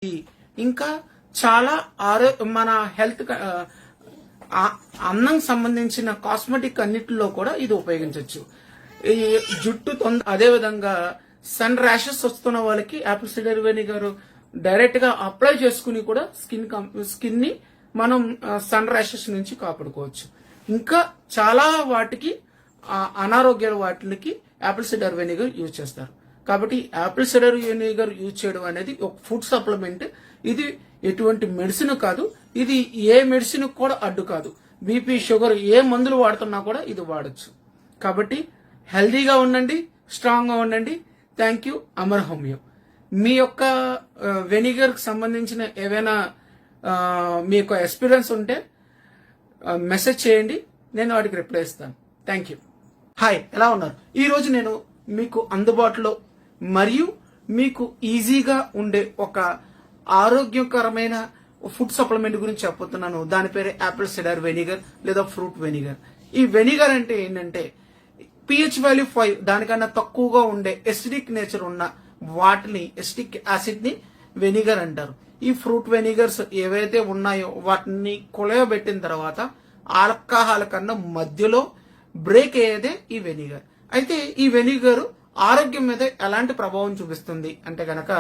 ఇంకా చాలా మన హెల్త్ అందం సంబంధించిన కాస్మెటిక్ అన్నిటిలో కూడా ఇది ఉపయోగించవచ్చు. ఈ జుట్టు అదే విధంగా సన్ ర్యాషెస్ వస్తున్న వాళ్ళకి యాపిల్ సిడర్ వెనిగర్ డైరెక్ట్ గా అప్లై చేసుకుని కూడా స్కిన్ ని మనం సన్ ర్యాషెస్ నుంచి కాపాడుకోవచ్చు. ఇంకా చాలా వాటికి అనారోగ్యాల వాటికి యాపిల్ సిడర్ వెనిగర్ యూజ్ చేస్తారు. కాబట్టి యాపిల్ సిడర్ వెనిగర్ యూజ్ చేయడం అనేది ఒక ఫుడ్ సప్లిమెంట్. ఇది ఎటువంటి మెడిసిన్ కాదు, ఇది ఏ మెడిసిన్ కూడా అడ్డు కాదు. బీపీ, షుగర్ ఏ మందులు వాడుతున్నా కూడా ఇది వాడచ్చు. కాబట్టి హెల్దీగా ఉండండి, స్ట్రాంగ్ గా ఉండండి. Thank you Amar homeo. మీ యొక్క వెనిగర్ కి సంబంధించిన ఏవైనా మీ యొక్క ఎక్స్పీరియన్స్ ఉంటే మెసేజ్ చేయండి, నేను వాటికి రిప్లై ఇస్తాను. Thank you. హాయ్, ఎలా ఉన్నారు? ఈ రోజు నేను మీకు అందుబాటులో మరియు మీకు ఈజీగా ఉండే ఒక ఆరోగ్యకరమైన ఫుడ్ సప్లిమెంట్ గురించి చెప్పబోతున్నాను. దాని పేరే యాపిల్ సిడర్ వెనిగర్ లేదా ఫ్రూట్ వెనిగర్. ఈ వెనిగర్ అంటే ఏంటంటే pH వాల్యూ 5 దానికన్నా తక్కువగా ఉండే ఎసిడిక్ నేచర్ ఉన్న వాటిని, ఎసిడిక్ యాసిడ్ ని వెనిగర్ అంటారు. ఈ ఫ్రూట్ వెనిగర్స్ ఏవైతే ఉన్నాయో వాటిని కొలయబెట్టిన తర్వాత ఆల్కహాల్ కన్నా మధ్యలో బ్రేక్ అయ్యేదే ఈ వెనిగర్. అయితే ఈ వెనిగర్ ఆరోగ్యం మీద ఎలాంటి ప్రభావం చూపిస్తుంది అంటే గనక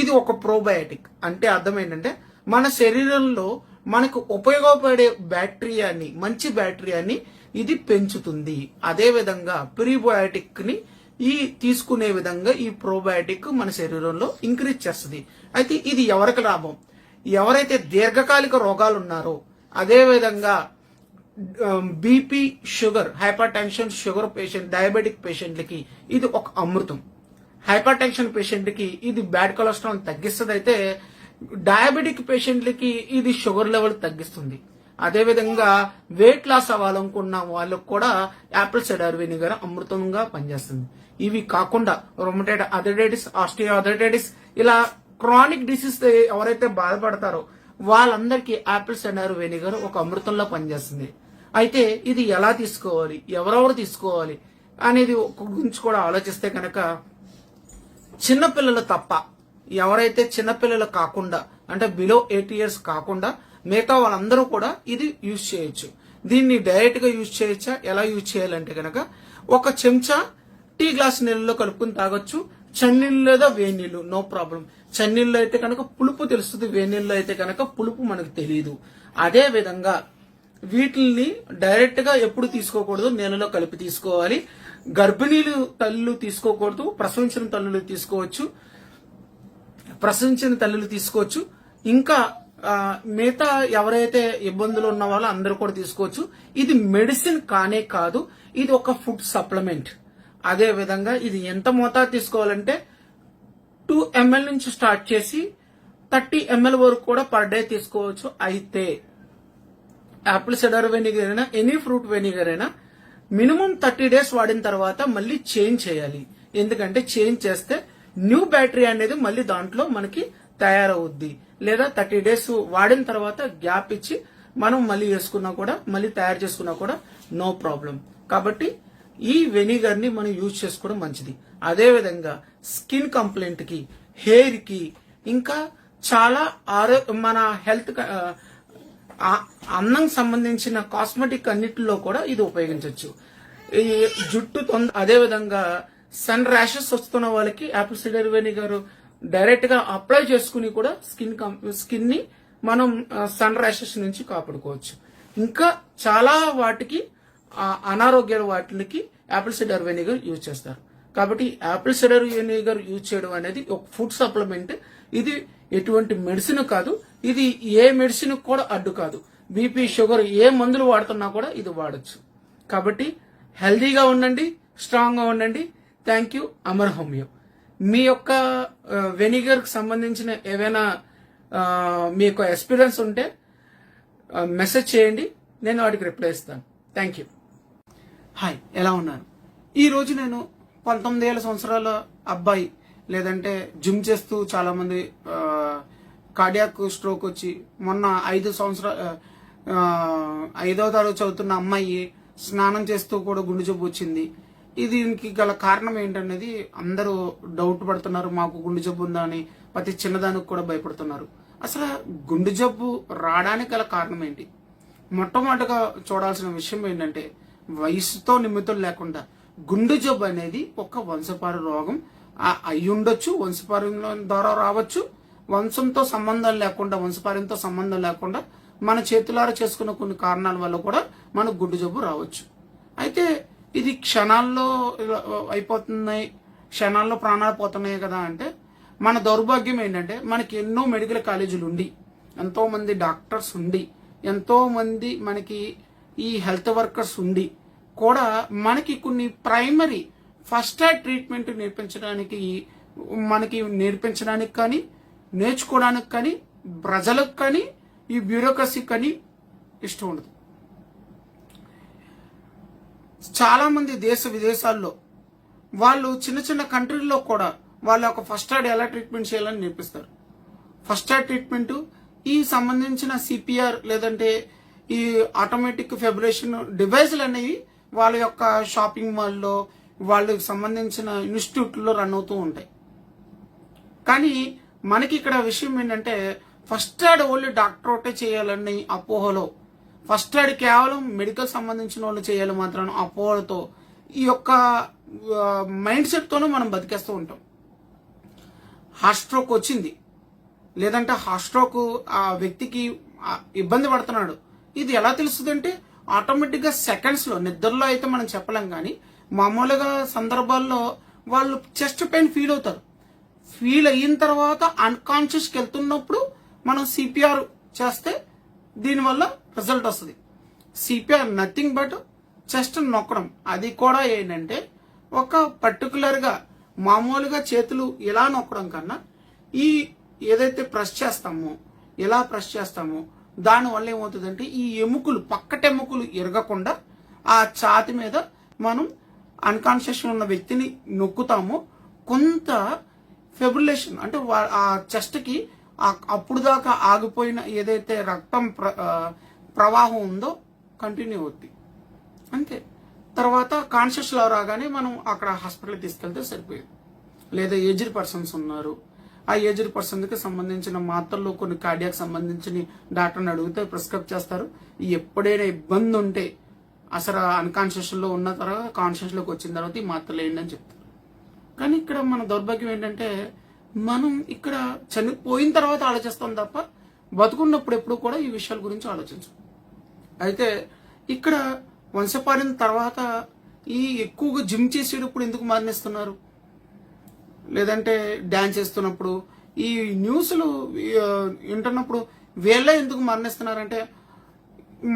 ఇది ఒక ప్రోబయాటిక్. అంటే అర్థం ఏంటంటే మన శరీరంలో మనకు ఉపయోగపడే బ్యాక్టీరియాని, మంచి బ్యాక్టీరియాని ఇది పెంచుతుంది. అదే విధంగా ప్రీబయాటిక్ ని తీసుకునే విధంగా ఈ ప్రోబయాటిక్ మన శరీరంలో ఇంక్రీజ్ చేస్తుంది. అయితే ఇది ఎవరికి లాభం? ఎవరైతే దీర్ఘకాలిక రోగాలు ఉన్నారో, అదే విధంగా BP, sugar, hypertension, sugar patient, diabetic పేషెంట్లకి ఇది ఒక అమృతం. హైపర్ టెన్షన్ పేషెంట్లకి ఇది బ్యాడ్ కొలెస్ట్రాల్ తగ్గిస్తుంది. అయితే డయాబెటిక్ పేషెంట్లకి ఇది షుగర్ లెవెల్ తగ్గిస్తుంది. అదే విధంగా వెయిట్ లాస్ అవ్వాలనుకున్న వాళ్ళకు కూడా యాపిల్ సిడర్ వెనిగర్ అమృతంగా పనిచేస్తుంది. ఇవి కాకుండా రొమటైడ్ ఆర్థరైటిస్, ఆస్టియో ఆర్థరైటిస్, ఇలా క్రానిక్ డిసీజ్ ఎవరైతే బాధపడతారో వాళ్ళందరికీ యాపిల్ సిడర్ వెనిగర్ ఒక అమృతంలో పనిచేస్తుంది. అయితే ఇది ఎలా తీసుకోవాలి, ఎవరెవరు తీసుకోవాలి అనేది గురించి కూడా ఆలోచిస్తే కనుక చిన్నపిల్లలు తప్ప ఎవరైతే చిన్నపిల్లలు కాకుండా, అంటే బిలో 8 years కాకుండా మిగతా వాళ్ళందరూ కూడా ఇది యూజ్ చేయొచ్చు. దీన్ని డైరెక్ట్ గా యూజ్ చేయొచ్చా? ఎలా యూజ్ చేయాలంటే కనుక ఒక చెంచా టీ గ్లాస్ నీళ్ళలో కలుపుకుని తాగొచ్చు. చన్నీళ్ళు లేదా వేడి నీళ్లు, నో ప్రాబ్లం. చన్నీళ్ళు అయితే కనుక పులుపు తెలుస్తుంది, వేడి నీళ్ళు అయితే కనుక పులుపు మనకు తెలియదు. అదే విధంగా వీటిని డైరెక్ట్ గా ఎప్పుడు తీసుకోకూడదు, నీళ్ళలో కలిపి తీసుకోవాలి. గర్భిణీలు తల్లులు తీసుకోకూడదు, ప్రసవించిన తల్లులు తీసుకోవచ్చు. ఇంకా మిగతా ఎవరైతే ఇబ్బందులు ఉన్న వాళ్ళు అందరూ కూడా తీసుకోవచ్చు. ఇది మెడిసిన్ కానే కాదు, ఇది ఒక ఫుడ్ సప్లిమెంట్. అదే విధంగా ఇది ఎంత మోతాదు తీసుకోవాలంటే 2 ml నుంచి స్టార్ట్ చేసి 30 ml వరకు కూడా పర్ డే తీసుకోవచ్చు. అయితే యాపిల్ సిడర్ వెనిగర్ అయినా ఎనీ ఫ్రూట్ వెనిగర్ అయినా మినిమం 30 days వాడిన తర్వాత మళ్ళీ చేంజ్ చేయాలి. ఎందుకంటే చేంజ్ చేస్తే న్యూ బ్యాటరీ అనేది మళ్ళీ దాంట్లో మనకి తయారవుద్ది. లేదా 30 days వాడిన తర్వాత గ్యాప్ ఇచ్చి మనం మళ్ళీ వేసుకున్నా కూడా, మళ్ళీ తయారు చేసుకున్నా కూడా నో ప్రాబ్లం. కాబట్టి ఈ వెనిగర్ ని మనం యూజ్ చేసుకోవడం మంచిది. అదే విధంగా స్కిన్ కంప్లైంట్ కి, హెయిర్ కి, ఇంకా చాలా మన హెల్త్ అందం సంబంధించిన కాస్మెటిక్ అన్నిటిలో కూడా ఇది ఉపయోగించవచ్చు. ఈ జుట్టు అదే విధంగా సన్ ర్యాషెస్ వస్తున్న వాళ్ళకి యాపిల్ సిడర్ వెనిగర్ డైరెక్ట్ గా అప్లై చేసుకుని కూడా స్కిన్ ని మనం సన్ ర్యాషెస్ నుంచి కాపాడుకోవచ్చు. ఇంకా చాలా వాటికి అనారోగ్యాల వాటికి యాపిల్ సిడర్ వెనిగర్ యూజ్ చేస్తారు. కాబట్టి యాపిల్ సిడర్ వెనిగర్ యూజ్ చేయడం అనేది ఒక ఫుడ్ సప్లిమెంట్. ఇది ఎటువంటి మెడిసిన్ కాదు, ఇది ఏ మెడిసిన్ కూడా అడ్డు కాదు. బీపీ, షుగర్ ఏ మందులు వాడుతున్నా కూడా ఇది వాడచ్చు. కాబట్టి హెల్దీగా ఉండండి, స్ట్రాంగ్ గా ఉండండి. Thank you Amar homeo. మీ యొక్క వెనిగర్ కి సంబంధించిన ఏవైనా మీ యొక్క ఎక్స్పీరియన్స్ ఉంటే మెసేజ్ చేయండి, నేను వాటికి రిప్లై ఇస్తాను. Thank you. హాయ్, ఎలా ఉన్నారు? ఈ రోజు నేను 19 సంవత్సరాల అబ్బాయి, లేదంటే జిమ్ చేస్తూ చాలా మంది కార్డియాక్ స్ట్రోక్ వచ్చి మొన్న 5వ తరగతి చదువుతున్న అమ్మాయి స్నానం చేస్తూ కూడా గుండె జబ్బు వచ్చింది. దీనికి గల కారణం ఏంటనేది అందరూ డౌట్ పడుతున్నారు. మాకు గుండె జబ్బు ఉందా అని ప్రతి చిన్నదానికి కూడా భయపడుతున్నారు. అసలు గుండె జబ్బు రావడానికి గల కారణం ఏంటి? మొట్టమొదటిగా చూడాల్సిన విషయం ఏంటంటే, వయసుతో నిమిత్తం లేకుండా గుండె జబ్బు అనేది ఒక వంశపార రోగం అయి ఉండొచ్చు, వంశపార్యం ద్వారా రావచ్చు, వంశంతో సంబంధం లేకుండా, వంశపార్యంతో సంబంధం లేకుండా మన చేతులారా చేసుకున్న కొన్ని కారణాల వల్ల కూడా మనకు గుండె జబ్బు రావచ్చు. అయితే ఇది క్షణాల్లో అయిపోతున్నాయి, క్షణాల్లో ప్రాణాలు పోతున్నాయి కదా అంటే, మన దౌర్భాగ్యం ఏంటంటే మనకి ఎన్నో మెడికల్ కాలేజీలు ఉండి, ఎంతో మంది డాక్టర్స్ ఉండి, ఎంతో మంది మనకి ఈ హెల్త్ వర్కర్స్ ఉండి కూడా మనకి కొన్ని ప్రైమరీ ఫస్ట్ ఎయిడ్ ట్రీట్మెంట్ నేర్పించడానికి కానీ నేర్చుకోవడానికి కానీ ప్రజలకు కానీ ఈ బ్యూరోక్రసీ కానీ ఇష్టం ఉండదు. చాలా మంది దేశ విదేశాల్లో వాళ్ళు చిన్న చిన్న కంట్రీల్లో కూడా వాళ్ళ యొక్క ఫస్ట్ ఎయిడ్ ఎలా ట్రీట్మెంట్ చేయాలని నేర్పిస్తారు. ఫస్ట్ ఎయిడ్ ట్రీట్మెంట్ ఈ సంబంధించిన సిపిఆర్ లేదంటే ఈ ఆటోమేటిక్ ఫెబ్రిలేషన్ డివైజులు అనేవి వాళ్ళ యొక్క షాపింగ్ మాల్లో వాళ్ళకి సంబంధించిన ఇన్స్టిట్యూట్లో రన్ అవుతూ ఉంటాయి. కానీ మనకి ఇక్కడ విషయం ఏంటంటే, ఫస్ట్ ఎయిడ్ ఓన్లీ డాక్టర్ ఒకటే చేయాలని అపోహలో, ఫస్ట్ ఎయిడ్ కేవలం మెడికల్ సంబంధించిన వాళ్ళు చేయాలి మాత్రం అపోహలతో, ఈ యొక్క మైండ్ సెట్తోనూ మనం బతికేస్తూ ఉంటాం. హార్ట్ స్ట్రోక్ వచ్చింది, లేదంటే హార్ట్ స్ట్రోక్ ఆ వ్యక్తికి ఇబ్బంది పడుతున్నాడు, ఇది ఎలా తెలుస్తుంది అంటే ఆటోమేటిక్ గా సెకండ్స్ లో, నిద్రలో అయితే మనం చెప్పలేం, కానీ మామూలుగా సందర్భాల్లో వాళ్ళు చెస్ట్ పెయిన్ ఫీల్ అవుతారు. ఫీల్ అయిన తర్వాత అన్కాన్షియస్కి వెళ్తున్నప్పుడు మనం సిపిఆర్ చేస్తే దీనివల్ల రిజల్ట్ వస్తుంది. సిపిఆర్ నథింగ్ బట్ చెస్ట్ నొక్కడం. అది కూడా ఏంటంటే ఒక పర్టికులర్ గా మామూలుగా చేతులు ఇలా నొక్కడం కన్నా ఈ ఏదైతే ప్రెస్ చేస్తామో, ఇలా ప్రెస్ చేస్తామో దానివల్ల ఏమవుతుందంటే ఈ ఎముకలు, పక్కటెముకలు ఎరగకుండా ఆ ఛాతి మీద మనం అన్కాన్షియస్ ఉన్న వ్యక్తిని నొక్కుతాము. కొంత ఫెబ్రిలేషన్ అంటే ఆ చెస్ట్ కి అప్పుడు దాకా ఆగిపోయిన ఏదైతే రక్తం ప్రవాహం ఉందో కంటిన్యూ అవుద్ది, అంతే. తర్వాత కాన్షియస్ లో రాగానే మనం అక్కడ హాస్పిటల్కి తీసుకెళ్తే సరిపోయేది. లేదా ఏజ్డ్ పర్సన్స్ ఉన్నారు, ఆ ఏజ్డ్ పర్సన్ కి సంబంధించిన మాత్రలు కొన్ని కార్డియాక్ సంబంధించిన డాక్టర్ని అడిగితే ప్రిస్క్రైబ్ చేస్తారు. ఎప్పుడైనా ఇబ్బంది ఉంటే అసలు అన్కాన్షియస్ లో ఉన్న తర్వాత కాన్షియస్ లోకి వచ్చిన తర్వాత ఈ మాత్రలు వేయండి అని చెప్తారు. కానీ ఇక్కడ మన దౌర్భాగ్యం ఏంటంటే మనం ఇక్కడ చనిపోయిన తర్వాత ఆలోచిస్తాం తప్ప బతుకున్నప్పుడు ఎప్పుడు కూడా ఈ విషయాల గురించి ఆలోచించం. అయితే ఇక్కడ వంశపార్యం తర్వాత ఈ ఎక్కువగా జిమ్ చేసేటప్పుడు ఎందుకు మరణిస్తున్నారు, లేదంటే డాన్స్ చేస్తున్నప్పుడు ఈ న్యూస్లు వింటున్నప్పుడు వీళ్ళే ఎందుకు మరణిస్తున్నారంటే,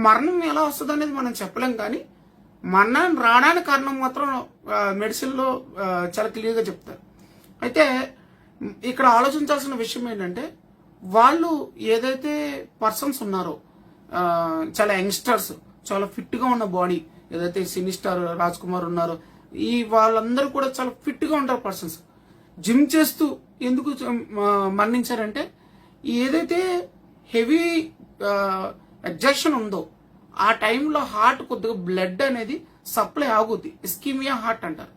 మరణం ఎలా వస్తుంది అనేది మనం చెప్పలేం, కానీ మరణం రావడానికి కారణం మాత్రం మెడిసిన్ లో చాలా క్లియర్గా చెప్తారు. అయితే ఇక్కడ ఆలోచించాల్సిన విషయం ఏంటంటే, వాళ్ళు ఏదైతే పర్సన్స్ ఉన్నారో చాలా యంగ్స్టర్స్, చాలా ఫిట్ గా ఉన్న బాడీ, ఏదైతే సినీ స్టార్ రాజ్ కుమార్ ఉన్నారో ఈ వాళ్ళందరూ కూడా చాలా ఫిట్ గా ఉంటారు పర్సన్స్. జిమ్ చేస్తూ ఎందుకు మరణించారంటే, ఏదైతే హెవీ ఎగ్జాక్షన్ ఉందో ఆ టైంలో హార్ట్ కొద్దిగా బ్లడ్ అనేది సప్లై ఆగుద్ది. ఇస్కీమియా హార్ట్ అంటారు.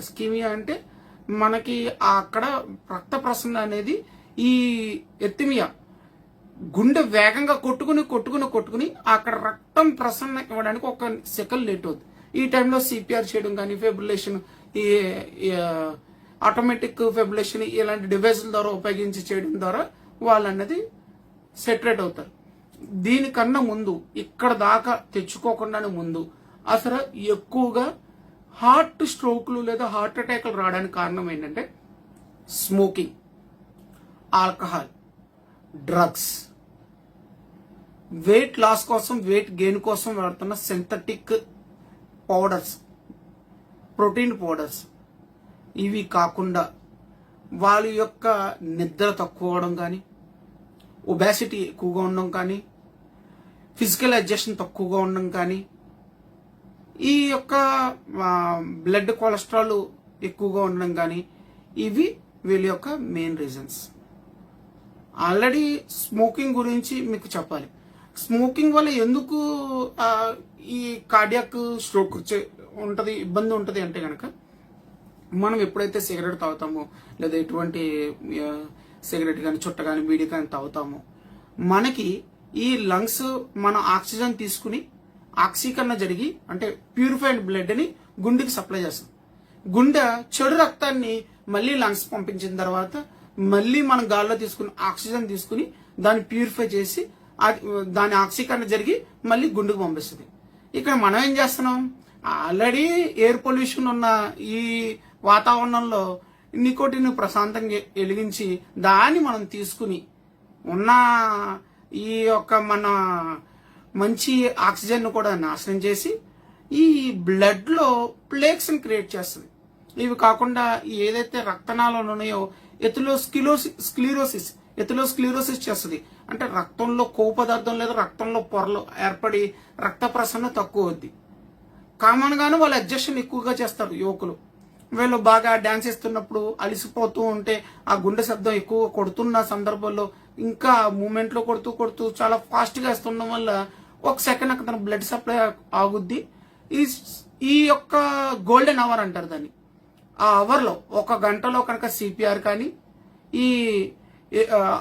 ఇస్కీమియా అంటే మనకి అక్కడ రక్త ప్రసరణ అనేది, ఈ ఎర్తిమియా గుండె వేగంగా కొట్టుకుని అక్కడ రక్తం ప్రసరణ ఇవ్వడానికి ఒక సెకండ్ లేట్ అవుతుంది. ఈ టైంలో సిపిఆర్ చేయడం కానీ, ఫెబ్రిలేషన్, ఈ ఆటోమేటిక్ ఫెబ్రిలేషన్ ఇలాంటి డివైసుల ద్వారా ఉపయోగించి చేయడం ద్వారా వాళ్ళు అన్నది సెటరేట్ అవుతారు. దీనికన్నా ముందు, ఇక్కడ దాకా తెచ్చుకోకుండానే ముందు అసలు ఎక్కువగా హార్ట్ స్ట్రోక్లు లేదా హార్ట్ అటాక్లు రావడానికి కారణం ఏంటంటే smoking, alcohol, drugs, weight loss కోసం, వెయిట్ గెయిన్ కోసం వాడుతున్న సింథటిక్ పౌడర్స్, ప్రోటీన్ పౌడర్స్, ఇవి కాకుండా వాళ్ళ యొక్క నిద్ర తక్కువ అవడం కానీ, ఒబాసిటీ ఎక్కువగా ఉండడం కానీ, ఫిజికల్ అడ్జస్ట్మెంట్ తక్కువగా ఉండడం కానీ, ఈ యొక్క బ్లడ్ కొలెస్ట్రాల్ ఎక్కువగా ఉండడం కానీ, ఇవి వీళ్ళ యొక్క మెయిన్ రీజన్స్. ఆల్రెడీ స్మోకింగ్ గురించి మీకు చెప్పాలి. స్మోకింగ్ వల్ల ఎందుకు ఈ కార్డియాక్ స్ట్రోక్ ఉంటది, ఇబ్బంది ఉంటది అంటే కనుక, మనం ఎప్పుడైతే సిగరెట్ తాగుతామో లేదా ఎటువంటి సిగరెట్ కానీ చుట్ట కానీ బీడీ కానీ తాగుతామో మనకి ఈ లంగ్స్ మన ఆక్సిజన్ తీసుకుని ఆక్సీకరణ జరిగి అంటే ప్యూరిఫైడ్ బ్లడ్ ని గుండెకి సప్లై చేస్తుంది. గుండె చెడు రక్తాన్ని మళ్ళీ లంగ్స్ పంపించిన తర్వాత మళ్ళీ మనం గాల్లో తీసుకుని ఆక్సిజన్ తీసుకుని దాన్ని ప్యూరిఫై చేసి దాని ఆక్సీకరణ జరిగి మళ్ళీ గుండెకు పంపిస్తుంది. ఇక్కడ మనం ఏం చేస్తున్నాం, ఆల్రెడీ ఎయిర్ పొల్యూషన్ ఉన్న ఈ వాతావరణంలో నికోటిన్ ప్రశాంతంగా వెలిగించి దాన్ని మనం తీసుకుని ఉన్న ఈ యొక్క మన మంచి ఆక్సిజన్ కూడా నాశనం చేసి ఈ బ్లడ్ లో ప్లేక్స్ ని క్రియేట్ చేస్తుంది. ఇవి కాకుండా ఏదైతే రక్తనాళాలు ఉన్నాయో ఎథిలోస్క్లీరోసిస్ చేస్తుంది. అంటే రక్తంలో కొవ్వు పదార్థం లేదా రక్తంలో పొరలు ఏర్పడి రక్త ప్రసరణ తక్కువ అవుద్ది. కామన్ గానే వాళ్ళు ఎగ్జర్షన్ ఎక్కువగా చేస్తారు యువకులు. వీళ్ళు బాగా డాన్స్ ఇస్తున్నప్పుడు అలిసిపోతూ ఉంటే ఆ గుండె శబ్దం ఎక్కువ కొడుతున్న సందర్భంలో ఇంకా మూమెంట్ లో కొడుతూ చాలా ఫాస్ట్ గా ఇస్తుండడం వల్ల ఒక సెకండ్ అక్కడ బ్లడ్ సప్లై ఆగుద్ది. ఈ యొక్క గోల్డెన్ అవర్ అంటారు దాన్ని. ఆ అవర్ లో ఒక గంటలో కనుక సిపిఆర్ కానీ ఈ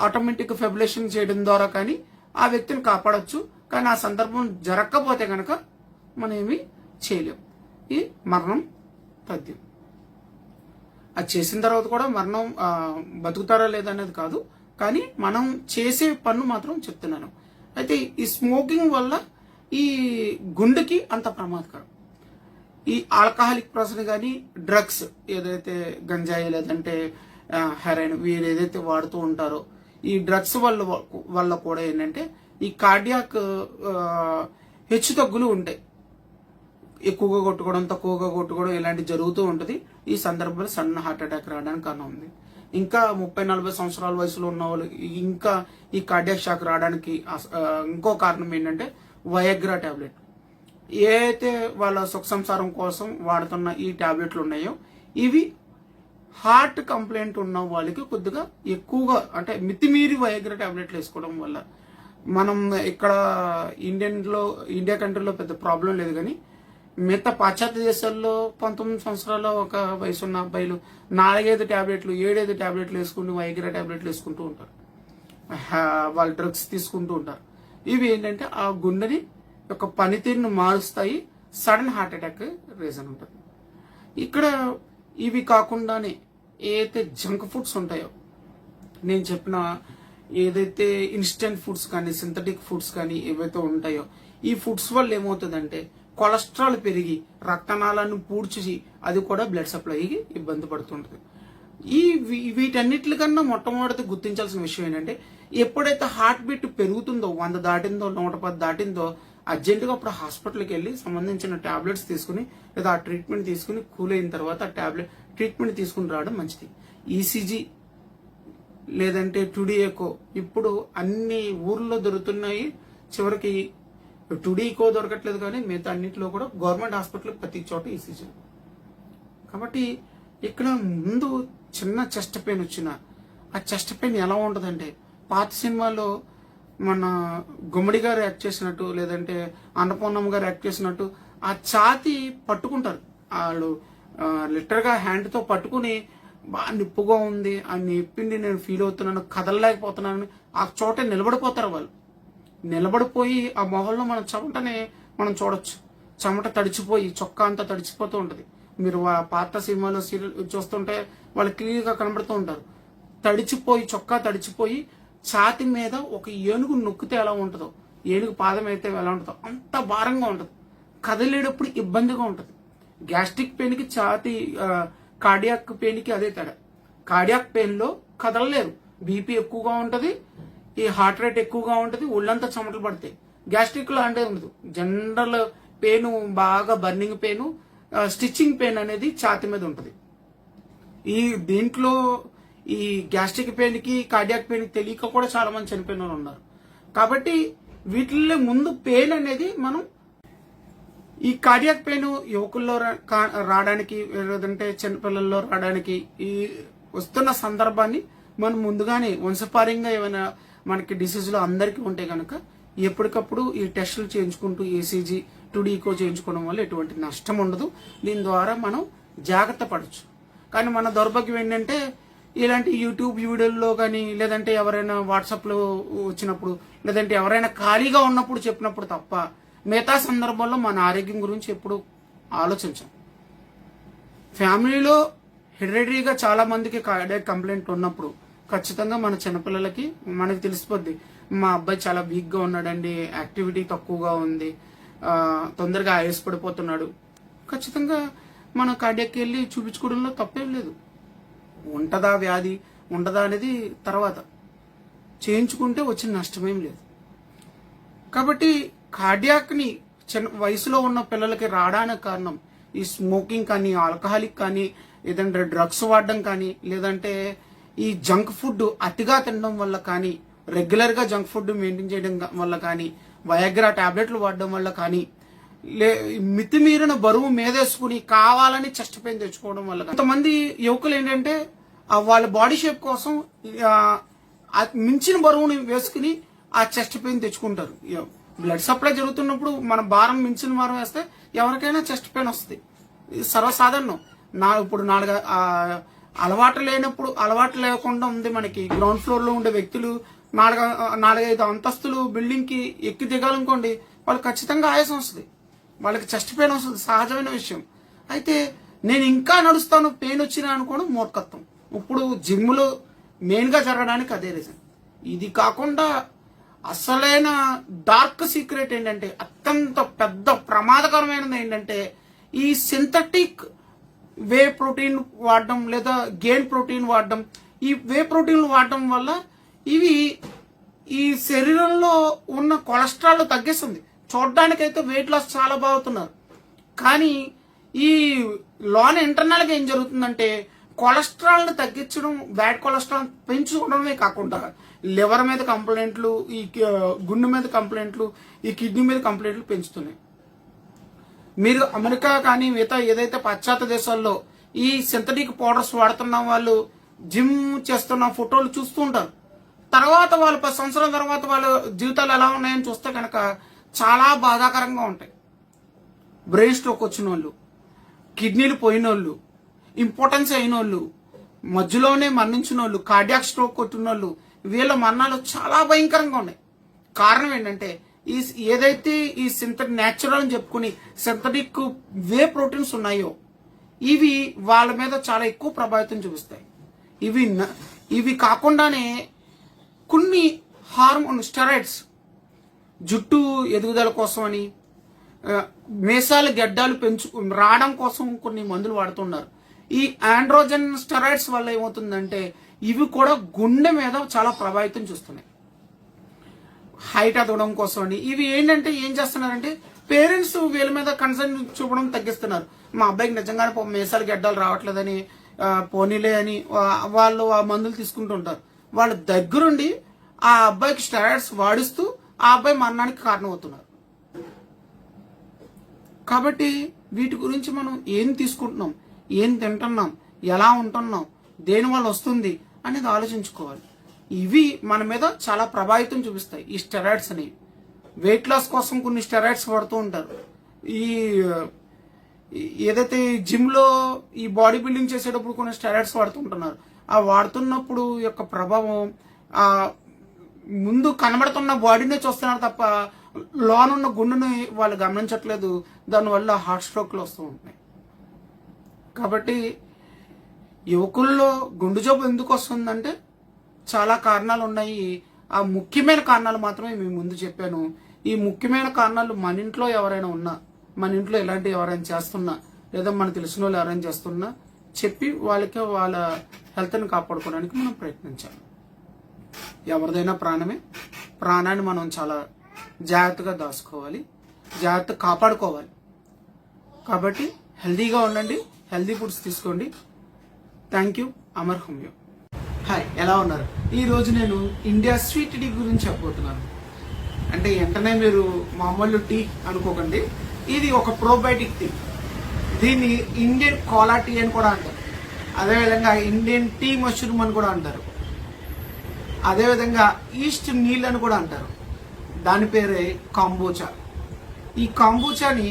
ఆటోమేటిక్ ఫెబులేషన్ చేయడం ద్వారా కానీ ఆ వ్యక్తిని కాపాడొచ్చు. కానీ ఆ సందర్భం జరగకపోతే కనుక మనం ఏమి చేయలేం. ఈ మరణం తథ్యం. అది చేసిన తర్వాత కూడా మరణం బతుకుతారా లేదా అనేది కాదు, కానీ మనం చేసే పనులు మాత్రం చెప్తున్నాను. అయితే ఈ స్మోకింగ్ వల్ల ఈ గుండెకి అంత ప్రమాదకరం. ఈ ఆల్కహాలిక్ పర్సన్ కానీ డ్రగ్స్ ఏదైతే గంజాయి లేదంటే హెరాయిన్ వీరు ఏదైతే వాడుతూ ఉంటారో ఈ డ్రగ్స్ వల్ల కూడా ఏంటంటే ఈ కార్డియాక్ హెచ్చు తగ్గులు ఉంటాయి. ఎక్కువగా కొట్టుకోవడం తక్కువగా కొట్టుకోవడం ఇలాంటివి జరుగుతూ ఉంటుంది. ఈ సందర్భంలో సడన్ హార్ట్ అటాక్ రావడానికి కారణం ఉంది. ఇంకా 30-40 సంవత్సరాల వయసులో ఉన్న వాళ్ళు ఇంకా ఈ కార్డియాక్ షాక్ రావడానికి ఇంకో కారణం ఏంటంటే వయాగ్రా టాబ్లెట్. ఏదైతే వాళ్ళ సుఖ సంసారం కోసం వాడుతున్న ఈ టాబ్లెట్లు ఉన్నాయో ఇవి హార్ట్ కంప్లైంట్ ఉన్న వాళ్ళకి కొద్దిగా ఎక్కువగా అంటే మితిమీరి వయాగ్రా టాబ్లెట్లు వేసుకోవడం వల్ల మనం ఇక్కడ ఇండియా కంట్రీలో పెద్ద ప్రాబ్లం లేదు. కానీ మిగతా పాశ్చాత్య దేశాల్లో 19 సంవత్సరాల ఒక వయసున్న అబ్బాయిలు 4-5 టాబ్లెట్లు 7-5 టాబ్లెట్లు వేసుకుంటూ వయాగ్రా టాబ్లెట్లు వేసుకుంటూ ఉంటారు. వాళ్ళు డ్రగ్స్ తీసుకుంటూ ఉంటారు. ఇవి ఏంటంటే ఆ గుండెని యొక్క పనితీరును మారుస్తాయి. సడన్ హార్ట్ అటాక్ రీజన్ ఉంటుంది. ఇక్కడ ఇవి కాకుండానే ఏదైతే జంక్ ఫుడ్స్ ఉంటాయో నేను చెప్పిన ఏదైతే ఇన్స్టెంట్ ఫుడ్స్ కానీ సింథటిక్ ఫుడ్స్ కానీ ఏవైతే ఉంటాయో ఈ ఫుడ్స్ వల్ల ఏమవుతుందంటే కొలెస్ట్రాల్ పెరిగి రక్తనాళాన్ని పూడ్చి అది కూడా బ్లడ్ సప్లైకి ఇబ్బంది పడుతుంటుంది. వీటన్నిటికన్నా మొట్టమొదటి గుర్తించాల్సిన విషయం ఏంటంటే ఎప్పుడైతే హార్ట్ బీట్ పెరుగుతుందో 100 దాటిందో 110 దాటిందో అర్జెంటుగా అప్పుడు హాస్పిటల్కి వెళ్ళి సంబంధించిన టాబ్లెట్స్ తీసుకుని లేదా ఆ ట్రీట్మెంట్ తీసుకుని కూల్ అయిన తర్వాత ఆ ట్రీట్మెంట్ తీసుకుని రావడం మంచిది. ఈసీజీ లేదంటే టుడీఏకో ఇప్పుడు అన్ని ఊర్లో దొరుకుతున్నాయి. చివరికి టుడీకో దొరకట్లేదు కానీ మిగతా అన్నింటిలో కూడా గవర్నమెంట్ హాస్పిటల్ ప్రతి చోట ఈసీజీ. కాబట్టి ఇక్కడ ముందు చిన్న చెస్ట్ పెయిన్ వచ్చిన ఆ చెస్ట్ పెయిన్ ఎలా ఉంటుందంటే పాత సినిమాలో మన గుమ్మడి గారు యాక్ట్ చేసినట్టు లేదంటే అన్నపూర్ణమ్మ గారు యాక్ట్ చేసినట్టు ఆ ఛాతి పట్టుకుంటారు. వాళ్ళు లిటరల్గా హ్యాండ్తో పట్టుకుని బాగా నిప్పుగా ఉంది ఆ నిప్పిండి నేను ఫీల్ అవుతున్నాను కదలలేకపోతున్నాను ఆ చోట నిలబడిపోతారు. వాళ్ళు నిలబడిపోయి ఆ మొహంలో మన చెమటనే మనం చూడొచ్చు. చెమట తడిచిపోయి చొక్కా అంతా తడిచిపోతూ ఉంటుంది. మీరు పాత సినిమాలో సీరియల్ చూస్తుంటే వాళ్ళు క్లియర్గా కనబడుతూ ఉంటారు. చొక్కా తడిచిపోయి ఛాతి మీద ఒక ఏనుగు నొక్కితే ఎలా ఉంటుందో ఏనుగు పాదం అయితే ఎలా ఉంటుందో అంత భారంగా ఉంటుంది. కదిలేటప్పుడు ఇబ్బందిగా ఉంటుంది. గ్యాస్ట్రిక్ పెయిన్ కి ఛాతి కార్డియాక్ పెయిన్ కి అదే తేడా. కార్డియాక్ పెయిన్ లో కదలలేరు, బీపీ ఎక్కువగా ఉంటది, ఈ హార్ట్ రేట్ ఎక్కువగా ఉంటది, ఒళ్ళంతా చెమటలు పడతాయి. గ్యాస్ట్రిక్ లో అంటే ఉండదు. జనరల్ పెయిన్ బాగా బర్నింగ్ పెయిన్, స్టిచ్చింగ్ పెయిన్ అనేది ఛాతి మీద ఉంటది. దీంట్లో ఈ గ్యాస్ట్రిక్ పెయిన్ కి కార్డియాక్ పెయిన్ తెలియక కూడా చాలా మంది చనిపోయిన వాళ్ళు ఉన్నారు. కాబట్టి వీటిల్లో ముందు పెయిన్ అనేది మనం ఈ కార్డియాక్ పెయిన్ యువకుల్లో రావడానికి లేదంటే చిన్నపిల్లల్లో రావడానికి ఈ వస్తున్న సందర్భాన్ని మనం ముందుగానే వంశపారంగా ఏమైనా మనకి డిసీజులు అందరికీ ఉంటే కనుక ఎప్పటికప్పుడు ఈ టెస్టులు చేయించుకుంటూ ఏసీజీ టుడీకో చేయించుకోవడం వల్ల ఎటువంటి నష్టం ఉండదు. దీని ద్వారా మనం జాగ్రత్త పడవచ్చు. కానీ మన దౌర్భాగ్యం ఏంటంటే ఇలాంటి యూట్యూబ్ వీడియోల్లో కానీ లేదంటే ఎవరైనా వాట్సాప్లో వచ్చినప్పుడు లేదంటే ఎవరైనా ఖాళీగా ఉన్నప్పుడు చెప్పినప్పుడు తప్ప మిగతా సందర్భంలో మన ఆరోగ్యం గురించి ఎప్పుడు ఆలోచించాం. ఫ్యామిలీలో హెరిడిటరీగా చాలా మందికి కార్డియాక్ కంప్లైంట్ ఉన్నప్పుడు ఖచ్చితంగా మన చిన్నపిల్లలకి మనకి తెలిసిపోద్ది, మా అబ్బాయి చాలా వీక్గా ఉన్నాడండి, యాక్టివిటీ తక్కువగా ఉంది, తొందరగా ఆయాస పడిపోతున్నాడు, ఖచ్చితంగా మన కార్డియాక్కి వెళ్ళి చూపించుకోవడంలో తప్పేం లేదు. ఉంటదా వ్యాధి ఉండదా అనేది తర్వాత, చేయించుకుంటే వచ్చిన నష్టమేం లేదు. కాబట్టి కార్డియాక్ని చిన్న వయసులో ఉన్న పిల్లలకి రావడానికి కారణం ఈ స్మోకింగ్ కానీ, ఆల్కహాలిక్ కానీ, లేదంటే డ్రగ్స్ వాడడం కానీ, లేదంటే ఈ జంక్ ఫుడ్ అతిగా తినడం వల్ల కానీ, రెగ్యులర్గా జంక్ ఫుడ్ మెయింటైన్ చేయడం వల్ల కానీ, వయాగ్రా టాబ్లెట్లు వాడడం వల్ల కానీ, మితిమీరిన బరువు మీదేసుకుని కావాలని చెస్ట్ పెయిన్ తెచ్చుకోవడం వల్ల. కొంతమంది యువకులు ఏంటంటే వాళ్ళ బాడీ షేప్ కోసం మించిన బరువుని వేసుకుని ఆ చెస్ట్ పెయిన్ తెచ్చుకుంటారు. బ్లడ్ సప్లై జరుగుతున్నప్పుడు మన భారం మించిన భారం వేస్తే ఎవరికైనా చెస్ట్ పెయిన్ వస్తుంది, సర్వసాధారణం. ఇప్పుడు అలవాటు లేకుండా ఉంది మనకి. గ్రౌండ్ ఫ్లోర్ లో ఉండే వ్యక్తులు 4-5 అంతస్తులు బిల్డింగ్ కి ఎక్కి దిగాలనుకోండి, వాళ్ళకి ఖచ్చితంగా ఆయాసం వస్తుంది, వాళ్ళకి చెస్ట్ పెయిన్ వస్తుంది, సహజమైన విషయం. అయితే నేను ఇంకా నడుస్తాను పెయిన్ వచ్చినా అనుకోవడం మూర్ఖత్వం. ఇప్పుడు జిమ్లో మెయిన్ గా జరగడానికి అదే రీజన్. ఇది కాకుండా అసలైన డార్క్ సీక్రెట్ ఏంటంటే, అత్యంత పెద్ద ప్రమాదకరమైనది ఏంటంటే, ఈ సింథటిక్ వే ప్రోటీన్ వాడడం లేదా గెయిన్ ప్రోటీన్ వాడడం. ఈ వే ప్రోటీన్లు వాడడం వల్ల ఇవి ఈ శరీరంలో ఉన్న కొలెస్ట్రాల్ తగ్గిస్తుంది. చూడడానికైతే వెయిట్ లాస్ చాలా బాగుతున్నారు, కానీ ఈ లోన ఇంటర్నల్ గా ఏం జరుగుతుందంటే కొలెస్ట్రాల్ ని తగ్గించడం, బ్యాడ్ కొలెస్ట్రాల్ పెంచుకోవడమే కాకుండా లివర్ మీద కంప్లైంట్లు, ఈ గుండె మీద కంప్లైంట్లు, ఈ కిడ్నీ మీద కంప్లైంట్లు పెంచుతున్నాయి. మీరు అమెరికా కానీ మిగతా ఏదైతే పాశ్చాత్య దేశాల్లో ఈ సింథటిక్ పౌడర్స్ వాడుతున్న వాళ్ళు జిమ్ చేస్తున్న ఫోటోలు చూస్తూ ఉంటారు. తర్వాత వాళ్ళు 10 సంవత్సరాల తర్వాత వాళ్ళ జీవితాలు ఎలా ఉన్నాయని చూస్తే కనుక చాలా బాధాకరంగా ఉంటాయి. బ్రెయిన్ స్ట్రోక్ వచ్చిన వాళ్ళు, కిడ్నీలు పోయిన వాళ్ళు, ఇంపార్టెన్స్ అయిన వాళ్ళు, మధ్యలోనే మరణించిన వాళ్ళు, కార్డియాక్ స్ట్రోక్ కొట్టిన వాళ్ళు, వీళ్ళ మరణాలు చాలా భయంకరంగా ఉన్నాయి. కారణం ఏంటంటే ఏదైతే ఈ సింథటిక్ న్యాచురల్ అని చెప్పుకుని సింథటిక్ వే ప్రోటీన్స్ ఉన్నాయో ఇవి వాళ్ళ మీద చాలా ఎక్కువ ప్రభావితం చూపిస్తాయి. ఇవి కాకుండానే కొన్ని హార్మోన్ స్టెరాయిడ్స్, జుట్టు ఎదుగుదల కోసం అని, మేసాలు గడ్డాలు రావడం కోసం కొన్ని మందులు వాడుతున్నారు. ఈ ఆండ్రోజన్ స్టెరాయిడ్స్ వల్ల ఏమవుతుందంటే ఇవి కూడా గుండె మీద చాలా ప్రభావితం చూస్తున్నాయి. హైట్ ఎదగడం కోసం అని ఇవి ఏంటంటే ఏం చేస్తున్నారంటే పేరెంట్స్ వీళ్ళ మీద కన్సర్న్ చూపడం తగ్గిస్తున్నారు. మా అబ్బాయికి నిజంగానే మేసాలు గడ్డాలు రావట్లేదని, పోనీలే అని వాళ్ళు ఆ మందులు తీసుకుంటుంటారు. వాళ్ళ దగ్గరుండి ఆ అబ్బాయికి స్టెరాయిడ్స్ వాడిస్తూ ఆ అబ్బాయి మరణానికి కారణమవుతున్నారు. కాబట్టి వీటి గురించి మనం ఏం తీసుకుంటున్నాం, ఏం తింటున్నాం, ఎలా ఉంటున్నాం, దేని వల్ల వస్తుంది అనేది ఆలోచించుకోవాలి. ఇవి మన మీద చాలా ప్రభావితం చూపిస్తాయి. ఈ స్టెరాయిడ్స్ అనేవి వెయిట్ లాస్ కోసం కొన్ని స్టెరాయిడ్స్ వాడుతూ ఉంటారు. ఈ ఏదైతే జిమ్ లో ఈ బాడీ బిల్డింగ్ చేసేటప్పుడు కొన్ని స్టెరాయిడ్స్ వాడుతుంటున్నారు. ఆ వాడుతున్నప్పుడు యొక్క ప్రభావం ఆ ముందు కనబడుతున్న బాడీనే చూస్తున్నారు తప్ప లోనున్న గుండెని వాళ్ళు గమనించట్లేదు. దానివల్ల హార్ట్ స్ట్రోక్లు వస్తూ ఉంటాయి. కాబట్టి యువకుల్లో గుండె జబ్బు ఎందుకు వస్తుందంటే చాలా కారణాలు ఉన్నాయి. ఆ ముఖ్యమైన కారణాలు మాత్రమే మీ ముందు చెప్పాను. ఈ ముఖ్యమైన కారణాలు మన ఇంట్లో ఎవరైనా ఉన్నా, మన ఇంట్లో ఇలాంటి ఎవరైనా చేస్తున్నా, లేదా మనకు తెలిసిన వాళ్ళు ఎవరైనా చేస్తున్నా చెప్పి వాళ్ళకి వాళ్ళ హెల్త్ని కాపాడుకోవడానికి మనం ప్రయత్నించాలి. ఎవరిదైనా ప్రాణమే, ప్రాణాన్ని మనం చాలా జాగ్రత్తగా దాచుకోవాలి, జాగ్రత్తగా కాపాడుకోవాలి. కాబట్టి హెల్దీగా ఉండండి, హెల్దీ ఫుడ్స్ తీసుకోండి. Thank you. Amar homeo. Hi, ఎలా ఉన్నారు? ఈరోజు నేను ఇండియా స్వీట్ టీ గురించి చెప్పబోతున్నాను. అంటే వెంటనే మీరు మామూలు టీ అనుకోకండి, ఇది ఒక ప్రోబయోటిక్ టీ. దీన్ని ఇండియన్ కోలా టీ అని కూడా అంటారు, అదేవిధంగా ఇండియన్ టీ మష్రూమ్ అని కూడా అంటారు, అదేవిధంగా ఈస్ట్ నీల్ అని కూడా అంటారు. దాని పేరే కాంబోచా. ఈ కాంబోచాని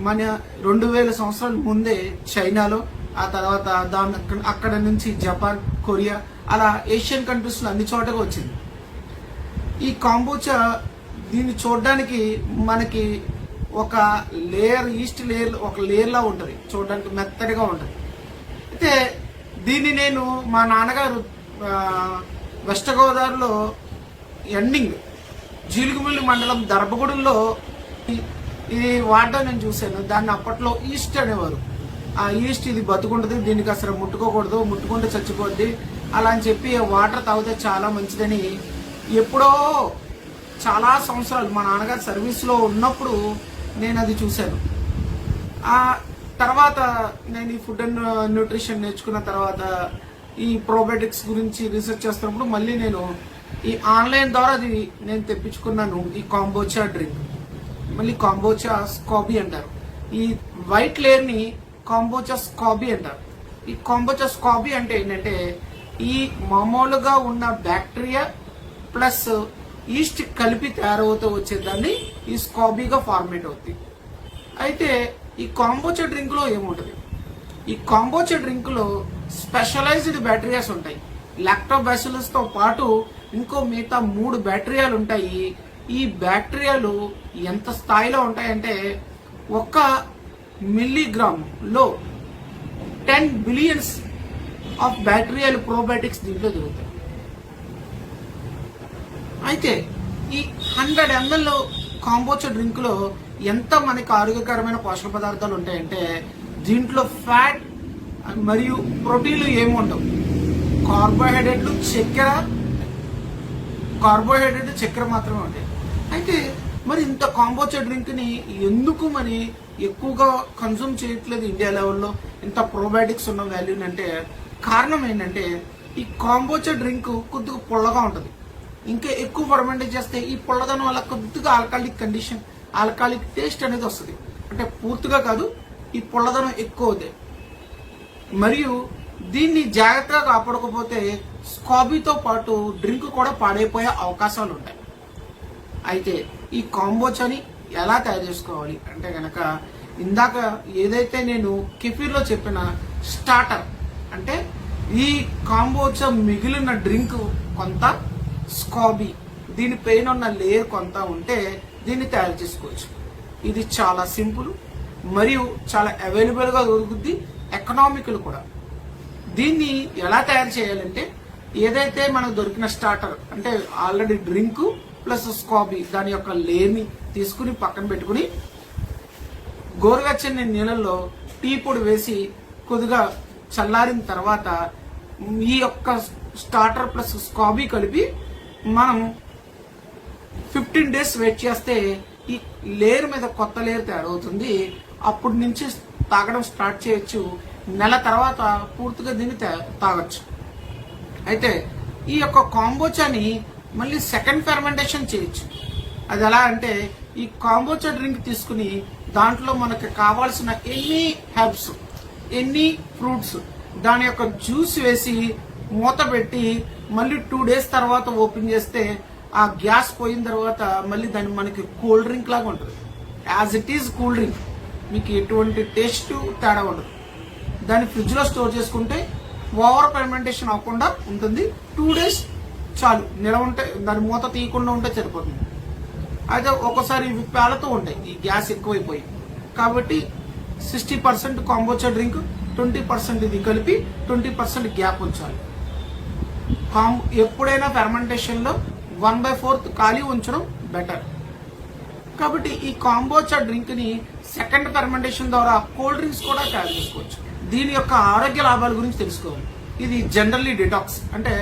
మన 2000 సంవత్సరాల ముందే చైనాలో, ఆ తర్వాత అక్కడ నుంచి జపాన్, కొరియా, అలా ఏషియన్ కంట్రీస్ లో అన్ని చోటగా వచ్చింది. ఈ కాంబోచా దీన్ని చూడడానికి మనకి ఒక లేయర్, ఈస్ట్ లేయర్ ఒక లేయర్ లా ఉంటది, చూడడానికి మెత్తడిగా ఉంటది. అయితే దీన్ని నేను మా నాన్నగారు వెస్ట్ గోదావరిలో ఎండింగ్ జీలుగుమిల్లి మండలం దర్భగూడెంలో ఇది వాడడం నేను చూశాను. దాన్ని అప్పట్లో ఈస్ట్ అనేవారు. ఆ ఈస్ట్ ఇది బతుకుంటది, దీనికి అసలు ముట్టుకోకూడదు, ముట్టుకుంటే చచ్చిపోద్ది అలా అని చెప్పి వాటర్ తాగితే చాలా మంచిదని ఎప్పుడో చాలా సంవత్సరాలు మా నాన్నగారు సర్వీస్లో ఉన్నప్పుడు నేను అది చూశాను. ఆ తర్వాత నేను ఈ ఫుడ్ అండ్ న్యూట్రిషన్ నేర్చుకున్న తర్వాత ఈ ప్రోబయోటిక్స్ గురించి రీసెర్చ్ చేస్తున్నప్పుడు మళ్ళీ నేను ఈ ఆన్లైన్ ద్వారా అది నేను తెప్పించుకున్నాను. ఈ కాంబోచా డ్రింక్, మళ్ళీ కాంబోచా స్కాబీ అంటారు. ఈ వైట్ లేయర్ ని కాంబోచా స్కాబీ అంటారు. ఈ కాంబోచా స్కాబీ అంటే ఏంటంటే ఈ మామూలుగా ఉన్న బ్యాక్టీరియా ప్లస్ ఈస్ట్ కలిపి తయారవుతూ వచ్చేదాన్ని ఈ స్కాబీగా ఫార్మేట్ అవుతుంది. అయితే ఈ కాంబోచా డ్రింక్ లో ఏముంటది? ఈ కాంబోచా డ్రింక్ లో స్పెషలైజ్డ్ బ్యాక్టీరియాస్ ఉంటాయి. లాక్టోబాసిల్లస్ తో పాటు ఇంకో మిగతా 3 బ్యాక్టీరియాలు ఉంటాయి. ఈ బ్యాక్టీరియాలు ఎంత స్థాయిలో ఉంటాయంటే 1 మిల్లీగ్రామ్ లో 10 బిలియన్స్ ఆఫ్ బ్యాక్టీరియాలు ప్రోబయోటిక్స్ దీంట్లో దొరుకుతాయి. అయితే ఈ 100 ml కాంబోచా డ్రింక్ లో ఎంత మనకి ఆరోగ్యకరమైన పోషక పదార్థాలు ఉంటాయంటే దీంట్లో ఫ్యాట్ మరియు ప్రోటీన్లు ఏమి ఉండవు. కార్బోహైడ్రేట్లు చక్కెర మాత్రమే ఉంటాయి. అయితే మరి ఇంత కాంబోచా డ్రింక్ ని ఎందుకు మరి ఎక్కువగా కన్సూమ్ చేయట్లేదు ఇండియా లెవెల్లో, ఇంత ప్రోబయోటిక్స్ ఉన్న వాల్యూని అంటే కారణం ఏంటంటే ఈ కాంబోచా డ్రింక్ కొద్దిగా పొల్లగా ఉంటుంది. ఇంకా ఎక్కువ ఫర్మెంటేట్ చేస్తే ఈ పొల్లదనం వల్ల కొద్దిగా ఆల్కాలిక్ టేస్ట్ అనేది వస్తుంది. అంటే పూర్తిగా కాదు, ఈ పొల్లదనం ఎక్కువ అవుతాయి. మరియు దీన్ని జాగ్రత్తగా కాపాడకపోతే స్కాబీతో పాటు డ్రింక్ కూడా పాడైపోయే అవకాశాలు ఉంటాయి. అయితే ఈ కాంబోచాని ఎలా తయారు చేసుకోవాలి అంటే గనక ఇందాక ఏదైతే నేను కెఫీర్లో చెప్పిన స్టార్టర్ అంటే ఈ కాంబోచా మిగిలిన డ్రింక్ కొంత, స్కాబీ దీనిపైన ఉన్న లేయర్ కొంత ఉంటే దీన్ని తయారు చేసుకోవచ్చు. ఇది చాలా సింపుల్ మరియు చాలా అవైలబుల్ గా దొరుకుద్ది, ఎకనామికల్ కూడా. దీన్ని ఎలా తయారు చేయాలంటే ఏదైతే మనకు దొరికిన స్టార్టర్ అంటే ఆల్రెడీ డ్రింక్ ప్లస్ స్కాబీ దాని యొక్క లేయర్ ని తీసుకుని పక్కన పెట్టుకుని గోరువెచ్చని నీళ్ళల్లో టీ పొడి వేసి కొద్దిగా చల్లారిన తర్వాత ఈ యొక్క స్టార్టర్ ప్లస్ స్కాబీ కలిపి మనం 15 days వెయిట్ చేస్తే ఈ లేయర్ మీద కొత్త లేయర్ తయారవుతుంది. అప్పటి నుంచి తాగడం స్టార్ట్ చేయొచ్చు. నెల తర్వాత పూర్తిగా దీన్ని తాగొచ్చు. అయితే ఈ యొక్క కాంబోచాని మళ్ళీ సెకండ్ ఫెర్మెంటేషన్ చేయొచ్చు. అది ఎలా అంటే ఈ కాంబోచా డ్రింక్ తీసుకుని దాంట్లో మనకు కావాల్సిన ఎన్ని హెర్బ్స్, ఎన్ని ఫ్రూట్స్ దాని యొక్క జ్యూస్ వేసి మూత పెట్టి మళ్ళీ 2 days తర్వాత ఓపెన్ చేస్తే ఆ గ్యాస్ పోయిన తర్వాత మళ్ళీ దాన్ని మనకి కూల్ డ్రింక్ లాగా ఉంటుంది. As it is cool drink, మీకు ఎటువంటి టేస్ట్ తేడా ఉండదు. దాన్ని ఫ్రిడ్జ్ లో స్టోర్ చేసుకుంటే ఓవర్ ఫెర్మెంటేషన్ అవ్వకుండా ఉంటుంది. 2 days చాలు నిలవ ఉంటే, దాని మూత తీయకుండా ఉంటే సరిపోతుంది. అయితే ఒక్కోసారి ఇవి పేలతో ఉంటాయి, ఈ గ్యాస్ ఎక్కువైపోయి. కాబట్టి 60% కాంబోచా డ్రింక్, 20% ఇది కలిపి 20% గ్యాప్ ఉంచాలి. ఎప్పుడైనా ఫెర్మెంటేషన్ లో 1/4 ఖాళీ ఉంచడం బెటర్. కాబట్టి ఈ కాంబోచా డ్రింక్ ని సెకండ్ ఫెర్మెంటేషన్ ద్వారా కోల్డ్ డ్రింక్స్ కూడా తయారు చేసుకోవచ్చు. దీని యొక్క ఆరోగ్య లాభాల గురించి తెలుసుకోవాలి. ఇది జనరల్లీ డిటాక్స్ అంటే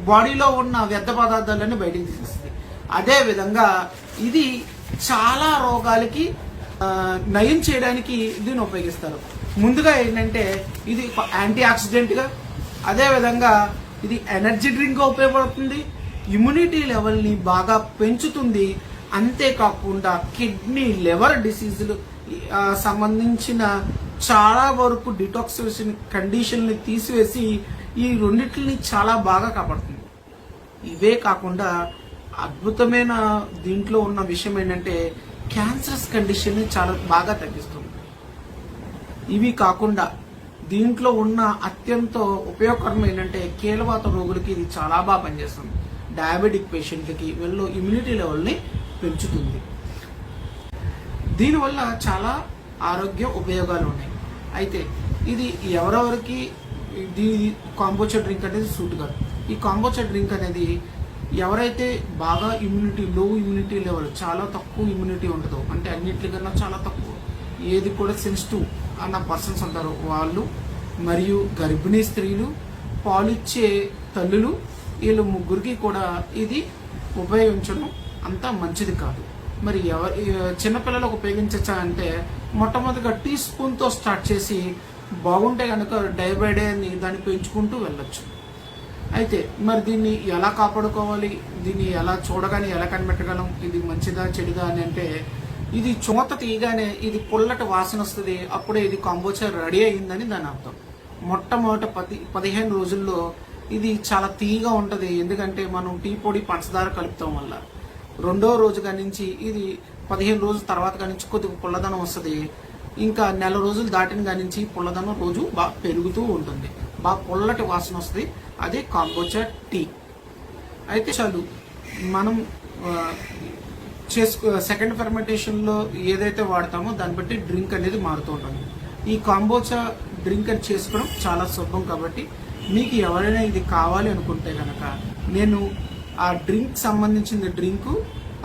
బాడీలో ఉన్న వ్యర్థ పదార్థాలన్నీ బయటికి తీసేస్తుంది. అదే విధంగా ఇది చాలా రోగాలకి నయం చేయడానికి దీన్ని ఉపయోగిస్తారు. ముందుగా ఏంటంటే ఇది యాంటీ ఆక్సిడెంట్ గా, అదే విధంగా ఇది ఎనర్జీ డ్రింక్ గా ఉపయోగపడుతుంది, ఇమ్యూనిటీ లెవెల్ ని బాగా పెంచుతుంది. అంతేకాకుండా కిడ్నీ, లివర్ డిసీజులు సంబంధించిన చాలా వరకు డిటాక్సిఫికేషన్ కండిషన్ ని తీసివేసి ఈ రెండింటిని చాలా బాగా కాపాడుతుంది. ఇవే కాకుండా అద్భుతమైన దీంట్లో ఉన్న విషయం ఏంటంటే క్యాన్సరస్ కండిషన్ ని చాలా బాగా తగ్గిస్తుంది. ఇవి కాకుండా దీంట్లో ఉన్న అత్యంత ఉపయోగకరం ఏంటంటే కీలవాత రోగులకి ఇది చాలా బాగా పనిచేస్తుంది. డయాబెటిక్ పేషెంట్లకి వీళ్ళు ఇమ్యూనిటీ లెవెల్ని పెంచుతుంది. దీనివల్ల చాలా ఆరోగ్య ఉపయోగాలు ఉన్నాయి. అయితే ఇది ఎవరెవరికి దీని కాంబోచా డ్రింక్ అనేది సూట్ కాదు. ఈ కాంబోచా డ్రింక్ అనేది ఎవరైతే బాగా లో ఇమ్యూనిటీ లెవెల్, చాలా తక్కువ ఇమ్యూనిటీ ఉంటుందో, అంటే అన్నిటికన్నా చాలా తక్కువ, ఏది కూడా సెన్సిటివ్ అన్న పర్సన్స్ ఉంటారు వాళ్ళు, మరియు గర్భిణీ స్త్రీలు, పాలిచ్చే తల్లులు, వీళ్ళు ముగ్గురికి కూడా ఇది ఉపయోగించడం అంత మంచిది కాదు. మరి చిన్నపిల్లలకు ఉపయోగించచ్చా అంటే మొట్టమొదటిగా టీ స్పూన్తో స్టార్ట్ చేసి బాగుంటే కనుక డే బై డే దాన్ని పెంచుకుంటూ వెళ్ళొచ్చు. అయితే మరి దీన్ని ఎలా కాపాడుకోవాలి, దీన్ని ఎలా చూడగానే ఎలా కనిపెట్టగలం, ఇది మంచిదా చెడుదా అని అంటే, ఇది చూత తీయగానే ఇది పుల్లటి వాసన వస్తుంది, అప్పుడే ఇది కాంబోచా రెడీ అయ్యిందని దాని అర్థం. మొట్టమొదట 15 రోజుల్లో ఇది చాలా తీయగా ఉంటుంది, ఎందుకంటే మనం టీ పొడి పంచదార కలుపుతాం వల్ల. రెండో రోజు కానించి ఇది 15 రోజుల తర్వాత కానించి కొద్దిగా పుల్లదనం వస్తుంది. ఇంకా నెల రోజులు దాటిన కానించి పుల్లదనం రోజు బాగా పెరుగుతూ ఉంటుంది, బాగా పుల్లటి వాసన వస్తుంది. అదే కాంబోచా టీ. అయితే చాలు మనం సెకండ్ ఫెర్మెంటేషన్లో ఏదైతే వాడతామో దాన్ని బట్టి డ్రింక్ అనేది మారుతూ ఉంటుంది. ఈ కాంబోచా డ్రింక్ అని చేసుకోవడం చాలా సులభం. కాబట్టి మీకు ఎవరైనా ఇది కావాలి అనుకుంటే కనుక నేను ఆ డ్రింక్ సంబంధించిన డ్రింకు,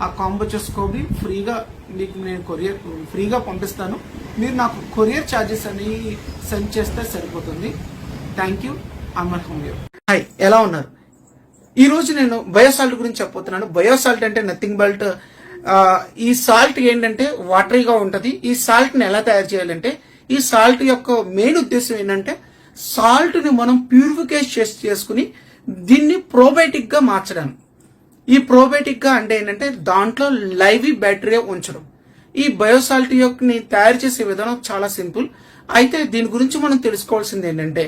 ఆ కాంబోచా స్కోబ్ని ఫ్రీగా మీకు నేను ఫ్రీగా పంపిస్తాను. మీరు నాకు కొరియర్ ఛార్జెస్ అనేవి సెండ్ చేస్తే సరిపోతుంది. Thank you. Amar homeo. Hi, ఎలా ఉన్నారు? ఈరోజు నేను బయోసాల్ట్ గురించి చెప్పబోతున్నాను. బయోసాల్ట్ అంటే నథింగ్ బట్ ఈ సాల్ట్ ఏంటంటే వాటరీగా ఉంటుంది. ఈ సాల్ట్ని ఎలా తయారు చేయాలంటే, ఈ సాల్ట్ యొక్క మెయిన్ ఉద్దేశం ఏంటంటే సాల్ట్ని మనం ప్యూరిఫికేషన్ చేసుకుని దీన్ని ప్రోబయోటిక్ గా మార్చడం. ఈ ప్రోబయోటిక్ గా అంటే ఏంటంటే దాంట్లో లైవ్ బ్యాక్టీరియా ఉంచడం. ఈ బయోసాల్ట్ యొక్క తయారు చేసే విధానం చాలా సింపుల్. అయితే దీని గురించి మనం తెలుసుకోవాల్సింది ఏంటంటే,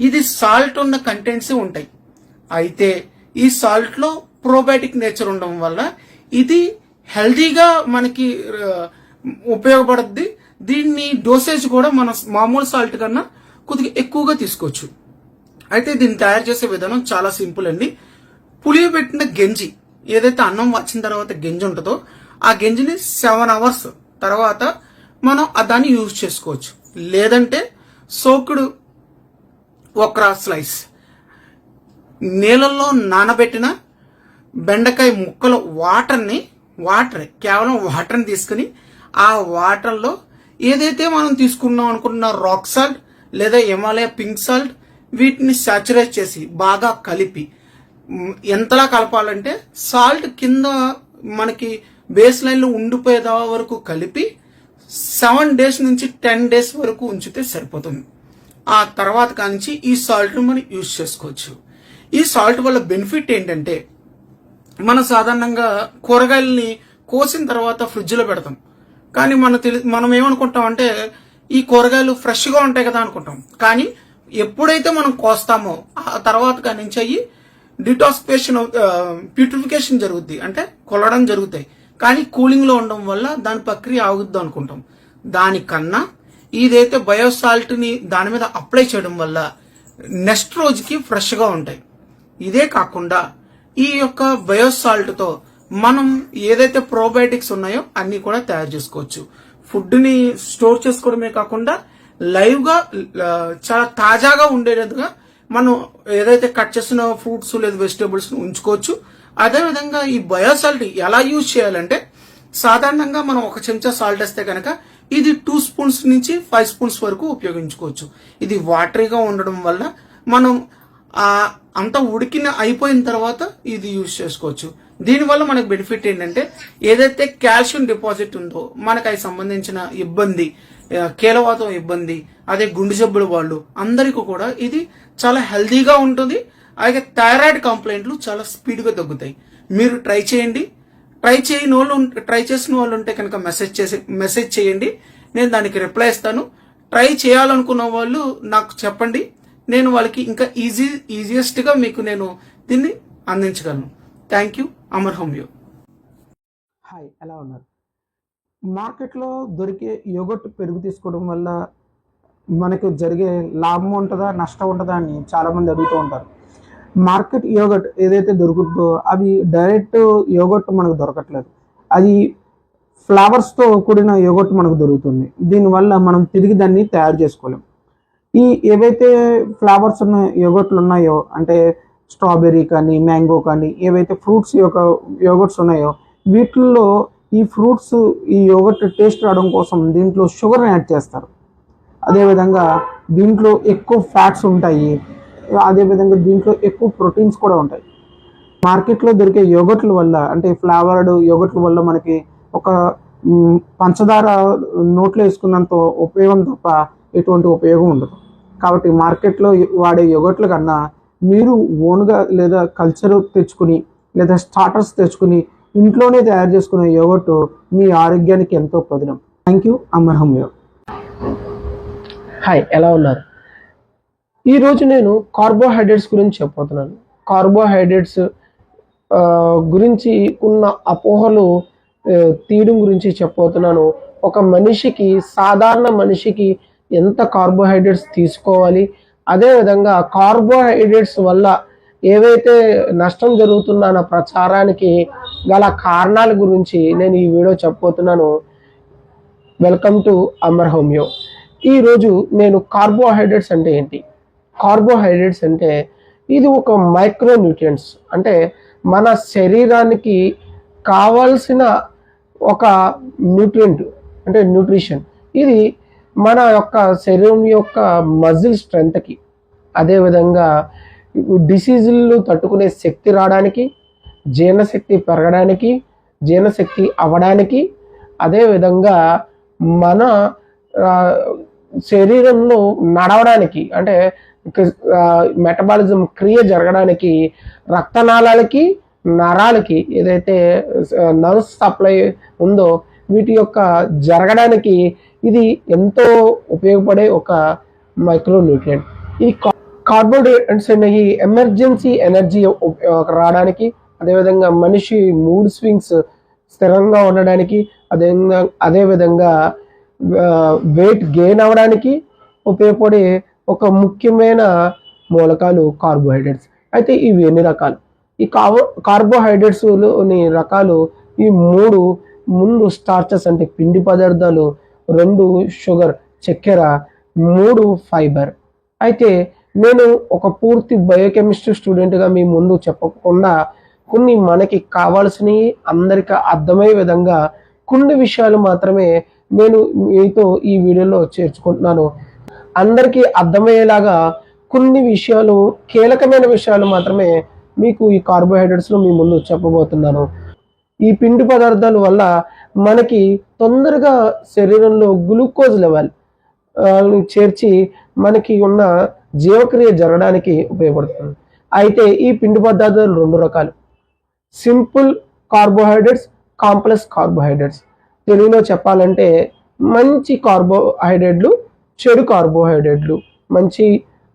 ఇది సాల్ట్ ఉన్న కంటెంట్స్ ఉంటాయి. అయితే ఈ సాల్ట్ లో ప్రోబయోటిక్ నేచర్ ఉండడం వల్ల ఇది హెల్తీగా మనకి ఉపయోగపడుద్ది. దీన్ని డోసేజ్ కూడా మన మామూలు సాల్ట్ కన్నా కొద్దిగా ఎక్కువగా తీసుకోవచ్చు. అయితే దీన్ని తయారు చేసే విధానం చాలా సింపుల్ అండి. పులియబెట్టిన గంజి, ఏదైతే అన్నం వచ్చిన తర్వాత గంజి ఉంటుందో ఆ గంజిని 7 hours తర్వాత మనం దాన్ని యూజ్ చేసుకోవచ్చు. లేదంటే సోకుడు ఒకరా స్లైస్, నీళ్ళల్లో నానబెట్టిన బెండకాయ ముక్కల కేవలం వాటర్ని తీసుకుని ఆ వాటర్లో ఏదైతే మనం తీసుకున్నాం అనుకున్న రాక్ సాల్ట్ లేదా హిమాలయ పింక్ సాల్ట్, వీటిని సాచురేట్ చేసి బాగా కలిపి, ఎంతలా కలపాలంటే సాల్ట్ కింద మనకి బేస్ లైన్లో ఉండిపోయేదా వరకు కలిపి 7 days నుంచి 10 days వరకు ఉంచితే సరిపోతుంది. ఆ తర్వాత కానించి ఈ సాల్ట్ని మనం యూజ్ చేసుకోవచ్చు. ఈ సాల్ట్ వల్ల బెనిఫిట్ ఏంటంటే, మనం సాధారణంగా కూరగాయలని కోసిన తర్వాత ఫ్రిడ్జ్లో పెడతాం. కానీ మనం ఏమనుకుంటాం అంటే ఈ కూరగాయలు ఫ్రెష్గా ఉంటాయి కదా అనుకుంటాం. కానీ ఎప్పుడైతే మనం కోస్తామో ఆ తర్వాత కానించి అయ్యి డిటాక్సిఫికేషన్ ప్యూరిఫికేషన్ జరుగుద్ది, అంటే కొలడం జరుగుతాయి. కానీ కూలింగ్ లో ఉండడం వల్ల దాని ప్రక్రియ ఆగుద్ది అనుకుంటాం. దానికన్నా ఇదైతే బయోసాల్ట్ ని దాని మీద అప్లై చేయడం వల్ల నెక్స్ట్ రోజుకి ఫ్రెష్ గా ఉంటాయి. ఇదే కాకుండా ఈ యొక్క బయోసాల్ట్ తో మనం ఏదైతే ప్రోబయోటిక్స్ ఉన్నాయో అన్ని కూడా తయారు చేసుకోవచ్చు. ఫుడ్ ని స్టోర్ చేసుకోవడమే కాకుండా లైవ్ గా చాలా తాజాగా ఉండేటట్టుగా మనం ఏదైతే కట్ చేసిన ఫ్రూట్స్ లేదా వెజిటేబుల్స్ ఉంచుకోవచ్చు. అదేవిధంగా ఈ బయోసాల్ట్ ఎలా యూజ్ చేయాలంటే, సాధారణంగా మనం 1 చెంచా సాల్ట్ వేస్తే కనుక ఇది 2 spoons నుంచి 5 spoons వరకు ఉపయోగించుకోవచ్చు. ఇది వాటరీగా ఉండడం వల్ల మనం అంతా అయిపోయిన తర్వాత ఇది యూజ్ చేసుకోవచ్చు. దీనివల్ల మనకు బెనిఫిట్ ఏంటంటే, ఏదైతే కాల్షియం డిపాజిట్ ఉందో మనకు అది సంబంధించిన ఇబ్బంది, కీలవాతం ఇబ్బంది, అదే గుండె జబ్బుల వాళ్ళు అందరికీ కూడా ఇది చాలా హెల్తీగా ఉంటుంది. అలాగే థైరాయిడ్ కంప్లైంట్లు చాలా స్పీడ్గా తగ్గుతాయి. మీరు ట్రై చేయండి. ట్రై చేసిన వాళ్ళు ఉంటే కనుక మెసేజ్ చేయండి, నేను దానికి రిప్లై ఇస్తాను. ట్రై చేయాలనుకున్న వాళ్ళు నాకు చెప్పండి, నేను వాళ్ళకి ఇంకా ఈజియెస్ట్ గా మీకు నేను దీన్ని అందించగలను. Thank you. Amar homeo. Hi, ఎలా ఉన్నారు? మార్కెట్లో దొరికే యోగర్ట్ పెరుగు తీసుకోవడం వల్ల మనకు జరిగే లాభం ఉంటుందా నష్టం ఉంటుందా అని చాలామంది అడుగుతూ ఉంటారు. మార్కెట్ యోగట్ ఏదైతే దొరుకుతుందో అవి డైరెక్ట్ యోగట్ మనకు దొరకట్లేదు. అది ఫ్లవర్స్తో కూడిన యోగట్ మనకు దొరుకుతుంది. దీనివల్ల మనం తిరిగి దాన్ని తయారు చేసుకోలేం. ఈ ఏవైతే ఫ్లవర్స్ ఉన్న యోగట్లు ఉన్నాయో, అంటే స్ట్రాబెర్రీ కానీ మ్యాంగో కానీ ఏవైతే ఫ్రూట్స్ యొక్క యోగట్స్ ఉన్నాయో, వీటిల్లో ఈ ఫ్రూట్స్ ఈ యోగట్ టేస్ట్ రావడం కోసం దీంట్లో షుగర్ని యాడ్ చేస్తారు. అదేవిధంగా దీంట్లో ఎక్కువ ఫ్యాట్స్ ఉంటాయి. అదేవిధంగా దీంట్లో ఎక్కువ ప్రోటీన్స్ కూడా ఉంటాయి. మార్కెట్లో దొరికే యోగట్ల వల్ల, అంటే ఫ్లేవర్డ్ యోగట్ల వల్ల మనకి ఒక పంచదార నోట్లో వేసుకున్నంత ఉపయోగం తప్ప ఎటువంటి ఉపయోగం ఉండదు. కాబట్టి మార్కెట్లో వాడే యోగట్ల కన్నా మీరు ఓన్గా లేదా కల్చర్ తెచ్చుకుని లేదా స్టార్టర్స్ తెచ్చుకుని ఇంట్లోనే తయారు చేసుకునే యోగట్ మీ ఆరోగ్యానికి ఎంతో ప్రధానం. Thank you. Amar homeo. Hi, ఎలా ఉన్నారు? ఈరోజు నేను కార్బోహైడ్రేట్స్ గురించి చెప్పబోతున్నాను. కార్బోహైడ్రేట్స్ గురించి ఉన్న అపోహలు తీయడం గురించి చెప్పబోతున్నాను. ఒక మనిషికి, సాధారణ మనిషికి ఎంత కార్బోహైడ్రేట్స్ తీసుకోవాలి, అదేవిధంగా కార్బోహైడ్రేట్స్ వల్ల ఏవైతే నష్టం జరుగుతుందన్న ప్రచారానికి గల కారణాల గురించి నేను ఈ వీడియో చెప్పబోతున్నాను. Welcome to Amar homeo. ఈరోజు నేను కార్బోహైడ్రేట్స్ అంటే ఏంటి, కార్బోహైడ్రేట్స్ అంటే ఇది ఒక మైక్రో న్యూట్రియంట్స్, అంటే మన శరీరానికి కావాల్సిన ఒక న్యూట్రియంట్, అంటే న్యూట్రిషన్. ఇది మన యొక్క శరీరం యొక్క మజిల్ స్ట్రెంగ్త్కి, అదేవిధంగా డిసీజులు తట్టుకునే శక్తి రావడానికి, జీర్ణశక్తి పెరగడానికి, జీర్ణశక్తి అవ్వడానికి, అదేవిధంగా మన శరీరంలో నడవడానికి, అంటే మెటబాలిజం క్రియ జరగడానికి, రక్తనాళాలకి, నరాలకి ఏదైతే నర్వ్స్ సప్లై ఉందో వీటి యొక్క జరగడానికి ఇది ఎంతో ఉపయోగపడే ఒక మైక్రో న్యూట్రియంట్. ఈ కార్బోహైడ్రేట్స్ అనేవి ఎమర్జెన్సీ ఎనర్జీ రావడానికి, అదేవిధంగా మనిషి మూడ్ స్వింగ్స్ స్థిరంగా ఉండడానికి, అదేవిధంగా వెయిట్ గెయిన్ అవ్వడానికి ఉపయోగపడే ఒక ముఖ్యమైన మూలకాలు కార్బోహైడ్రేట్స్. అయితే ఇవి ఎన్ని రకాలు? ఈ కార్బోహైడ్రేట్స్లోని రకాలు ఈ మూడు. ముందు స్టార్చెస్ అంటే పిండి పదార్థాలు, 2 షుగర్ చక్కెర, 3 ఫైబర్. అయితే నేను ఒక పూర్తి బయోకెమిస్ట్రీ స్టూడెంట్గా మీ ముందు చెప్పకుండా కొన్ని మనకి కావాల్సినవి అందరికీ అర్థమయ్యే విధంగా కొన్ని విషయాలు మాత్రమే నేను మీతో ఈ వీడియోలో చేర్చుకుంటున్నాను. అందరికీ అర్థమయ్యేలాగా కొన్ని విషయాలు, కీలకమైన విషయాలు మాత్రమే మీకు ఈ కార్బోహైడ్రేట్స్లో మీ ముందు చెప్పబోతున్నాను. ఈ పిండి పదార్థాల వల్ల మనకి తొందరగా శరీరంలో గ్లూకోజ్ లెవెల్ చేర్చి మనకి ఉన్న జీవక్రియ జరగడానికి ఉపయోగపడుతుంది. అయితే ఈ పిండి పదార్థాలు 2 రకాలు: సింపుల్ కార్బోహైడ్రేట్స్, కాంప్లెక్స్ కార్బోహైడ్రేట్స్. తెలుగులో చెప్పాలంటే మంచి కార్బోహైడ్రేట్లు, చెడు కార్బోహైడ్రేట్లు. మంచి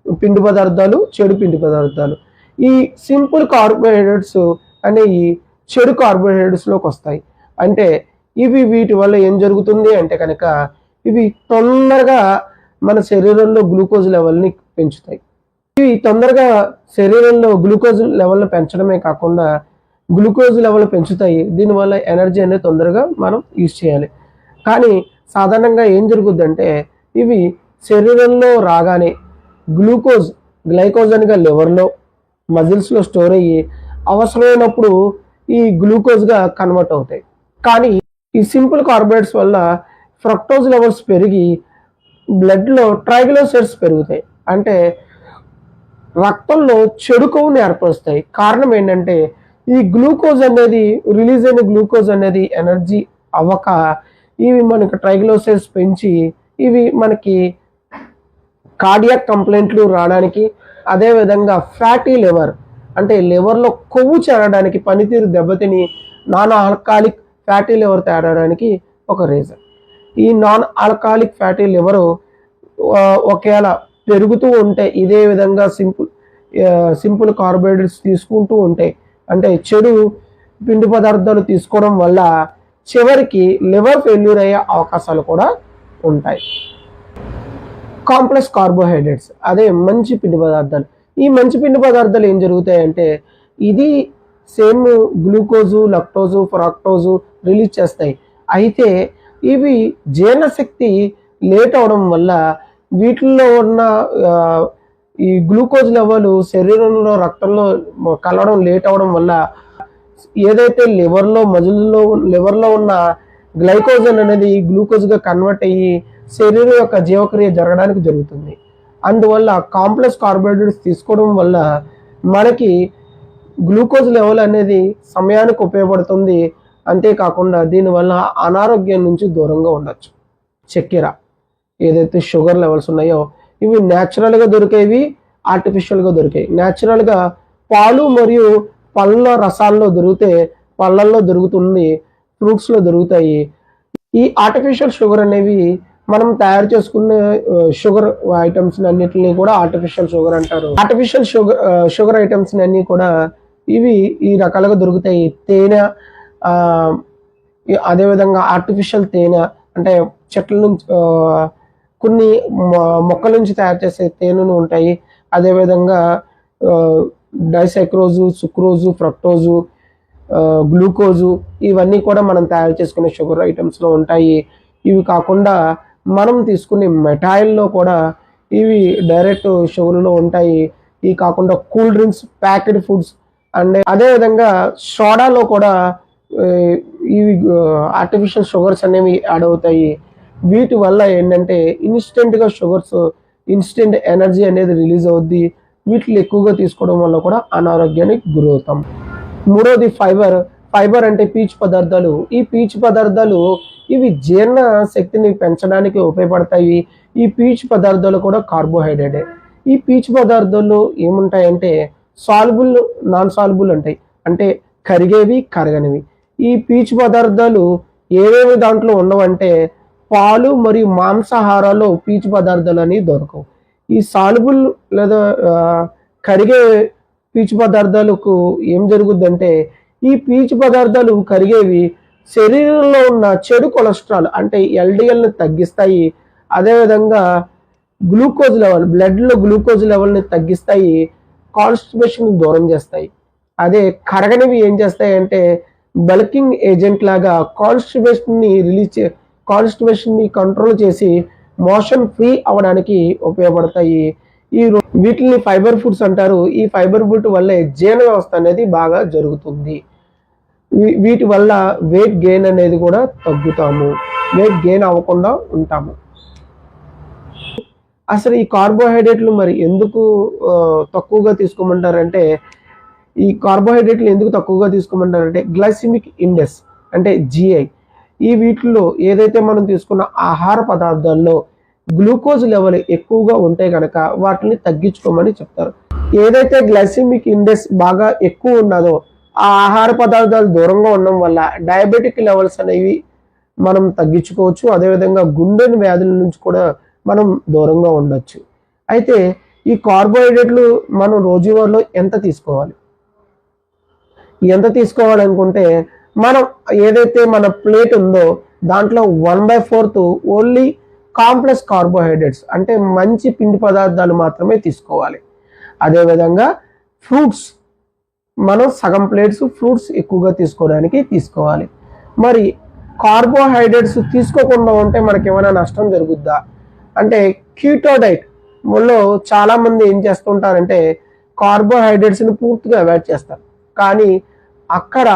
పిండి పదార్థాలు, చెడు పిండి పదార్థాలు. ఈ సింపుల్ కార్బోహైడ్రేట్స్ అనేవి చెడు కార్బోహైడ్రేట్స్లోకి వస్తాయి. అంటే ఇవి వీటి వల్ల ఏం జరుగుతుంది అంటే కనుక ఇవి తొందరగా మన శరీరంలో గ్లూకోజ్ లెవెల్ని పెంచుతాయి. ఇవి తొందరగా శరీరంలో గ్లూకోజ్ లెవెల్ని పెంచడమే కాకుండా గ్లూకోజ్ లెవెల్ పెంచుతాయి. దీనివల్ల ఎనర్జీ అనేది తొందరగా మనం యూజ్ చేయాలి. కానీ సాధారణంగా ఏం జరుగుద్దంటే ఇవి శరీరంలో రాగానే గ్లైకోజన్గా లివర్లో, మజిల్స్లో స్టోర్ అయ్యి అవసరమైనప్పుడు ఈ గ్లూకోజ్గా కన్వర్ట్ అవుతాయి. కానీ ఈ సింపుల్ కార్బోహైడ్రేట్స్ వల్ల ఫ్రక్టోజ్ లెవెల్స్ పెరిగి బ్లడ్లో ట్రైగ్లిసరైడ్స్ పెరుగుతాయి. అంటే రక్తంలో చెడు కొవ్వుని ఏర్పరుస్తాయి. కారణం ఏంటంటే ఈ గ్లూకోజ్ అనేది, రిలీజ్ అయిన గ్లూకోజ్ అనేది ఎనర్జీ అవ్వక ఇవి మనకి ట్రైగ్లిసరైడ్స్ పెంచి ఇవి మనకి కార్డియాక్ కంప్లైంట్లు రావడానికి, అదేవిధంగా ఫ్యాటీ లివర్ అంటే లివర్లో కొవ్వు చేరడానికి, పనితీరు దెబ్బతిని నాన్ ఆల్కహాలిక్ ఫ్యాటీ లివర్ తయారవడానికి ఒక రీజన్. ఈ నాన్ ఆల్కహాలిక్ ఫ్యాటీ లివరు ఒకవేళ పెరుగుతూ ఉంటే, ఇదే విధంగా సింపుల్ కార్బోహైడ్రేట్స్ తీసుకుంటూ ఉంటే, అంటే చెడు పిండి పదార్థాలు తీసుకోవడం వల్ల చివరికి లివర్ ఫెయిల్యూర్ అయ్యే అవకాశాలు కూడా ఉంటాయి. కాంప్లెక్స్ కార్బోహైడ్రేట్స్, అదే మంచి పిండి పదార్థాలు. ఈ మంచి పిండి పదార్థాలు ఏం జరుగుతాయంటే ఇది సేమ్ గ్లూకోజు, లక్టోజు, ఫ్రాక్టోజు రిలీజ్ చేస్తాయి. అయితే ఇవి జీర్ణశక్తి లేట్ అవడం వల్ల వీటిల్లో ఉన్న ఈ గ్లూకోజ్ లెవెల్ శరీరంలో రక్తంలో కలవడం లేట్ అవడం వల్ల ఏదైతే లివర్లో ఉన్న గ్లైకోజన్ అనేది గ్లూకోజ్గా కన్వర్ట్ అయ్యి శరీరం యొక్క జీవక్రియ జరగడానికి జరుగుతుంది. అందువల్ల కాంప్లెక్స్ కార్బోహైడ్రేట్స్ తీసుకోవడం వల్ల మనకి గ్లూకోజ్ లెవెల్ అనేది సమయానికి ఉపయోగపడుతుంది. అంతేకాకుండా దీనివల్ల అనారోగ్యం నుంచి దూరంగా ఉండొచ్చు. చక్కెర, ఏదైతే షుగర్ లెవెల్స్ ఉన్నాయో ఇవి న్యాచురల్గా దొరికేవి, ఆర్టిఫిషియల్గా దొరికాయి. న్యాచురల్గా పాలు మరియు పళ్ళ రసాల్లో దొరికితే పళ్ళల్లో దొరుకుతుంది, ఫ్రూట్స్లో దొరుకుతాయి. ఈ ఆర్టిఫిషియల్ షుగర్ అనేవి మనం తయారు చేసుకునే షుగర్ ఐటమ్స్ అన్నిటిని కూడా ఆర్టిఫిషియల్ షుగర్ అంటారు. ఆర్టిఫిషియల్ షుగర్ ఐటమ్స్ అన్ని కూడా ఇవి ఈ రకాలుగా దొరుకుతాయి. తేనె, అదేవిధంగా ఆర్టిఫిషియల్ తేనె అంటే చెట్ల నుంచి కొన్ని మొక్కల నుంచి తయారు చేసే తేనెలు ఉంటాయి. అదేవిధంగా డైసైక్రోజు, సుక్రోజు, ఫ్రక్టోజు, గ్లూకోజు ఇవన్నీ కూడా మనం తయారు చేసుకునే షుగర్ ఐటమ్స్లో ఉంటాయి. ఇవి కాకుండా మనం తీసుకునే మిఠాయిల్లో కూడా ఇవి డైరెక్ట్ షుగర్లో ఉంటాయి. ఇవి కాకుండా cool drinks, packed foods and అదేవిధంగా సోడాలో కూడా ఇవి ఆర్టిఫిషియల్ షుగర్స్ అనేవి యాడ్ అవుతాయి. వీటి వల్ల ఏంటంటే ఇన్స్టెంట్గా ఇన్స్టెంట్ ఎనర్జీ అనేది రిలీజ్ అవుద్ది. వీటిని ఎక్కువగా తీసుకోవడం వల్ల కూడా అనారోగ్యానికి గురవుతాం. మూడోది ఫైబర్ అంటే పీచు పదార్థాలు. ఈ పీచు పదార్థాలు ఇవి జీర్ణ శక్తిని పెంచడానికి ఉపయోగపడతాయి. ఈ పీచు పదార్థాలు కూడా కార్బోహైడ్రేటే. ఈ పీచు పదార్థాల్లో ఏముంటాయంటే సాల్బుల్, నాన్ సాల్బుల్ ఉంటాయి, అంటే కరిగేవి, కరగనివి. ఈ పీచు పదార్థాలు ఏవేవి దాంట్లో ఉండవంటే పాలు మరియు మాంసాహారాల్లో పీచు పదార్థాలు అనేవి దొరకవు. ఈ సాల్బుల్ లేదా కరిగే పీచు పదార్థాలకు ఏం జరుగుద్దంటే ఈ పీచు పదార్థాలు కరిగేవి శరీరంలో ఉన్న చెడు కొలెస్ట్రాల్ అంటే ఎల్డిఎల్ని తగ్గిస్తాయి. అదేవిధంగా గ్లూకోజ్ లెవెల్, బ్లడ్లో గ్లూకోజ్ లెవెల్ని తగ్గిస్తాయి, కాన్స్టిపేషన్ దూరం చేస్తాయి. అదే కరగనివి ఏం చేస్తాయి అంటే బల్కింగ్ ఏజెంట్ లాగా కాన్స్టిపేషన్ని కంట్రోల్ చేసి మోషన్ ఫ్రీ అవ్వడానికి ఉపయోగపడతాయి. వీటిని ఫైబర్ ఫుడ్స్ అంటారు. ఈ ఫైబర్ ఫుడ్ వల్లే జీర్ణ వ్యవస్థ అనేది బాగా జరుగుతుంది. వీటి వల్ల వెయిట్ గెయిన్ అనేది కూడా తగ్గుతాము, వెయిట్ గెయిన్ అవ్వకుండా ఉంటాము. అసలు ఈ కార్బోహైడ్రేట్లు మరి ఎందుకు తక్కువగా తీసుకోమంటారంటే గ్లైసిమిక్ ఇండెక్స్ అంటే GI. ఈ వీటిలో ఏదైతే మనం తీసుకున్న ఆహార పదార్థాల్లో గ్లూకోజ్ లెవెల్ ఎక్కువగా ఉంటే కనుక వాటిని తగ్గించుకోమని చెప్తారు. ఏదైతే గ్లైసిమిక్ ఇండెక్స్ బాగా ఎక్కువ ఉన్నదో ఆ ఆహార పదార్థాలు దూరంగా ఉండడం వల్ల డయాబెటిక్ లెవెల్స్ అనేవి మనం తగ్గించుకోవచ్చు. అదేవిధంగా గుండె వ్యాధుల నుంచి కూడా మనం దూరంగా ఉండొచ్చు. అయితే ఈ కార్బోహైడ్రేట్లు మనం రోజువారీలో ఎంత తీసుకోవాలనుకుంటే మనం ఏదైతే మన ప్లేట్ ఉందో దాంట్లో 1/4 ఓన్లీ కాంప్లెక్స్ కార్బోహైడ్రేట్స్ అంటే మంచి పిండి పదార్థాలు మాత్రమే తీసుకోవాలి. అదేవిధంగా ఫ్రూట్స్ మనం సగం ప్లేట్స్ ఫ్రూట్స్ ఎక్కువగా తీసుకోవాలి. మరి కార్బోహైడ్రేట్స్ తీసుకోకుండా ఉంటే మనకి ఏమైనా నష్టం జరుగుద్దా అంటే కీటో డైట్ లో చాలా మంది ఏం చేస్తుంటారంటే కార్బోహైడ్రేట్స్ని పూర్తిగా అవాయిడ్ చేస్తారు. కానీ అక్కడ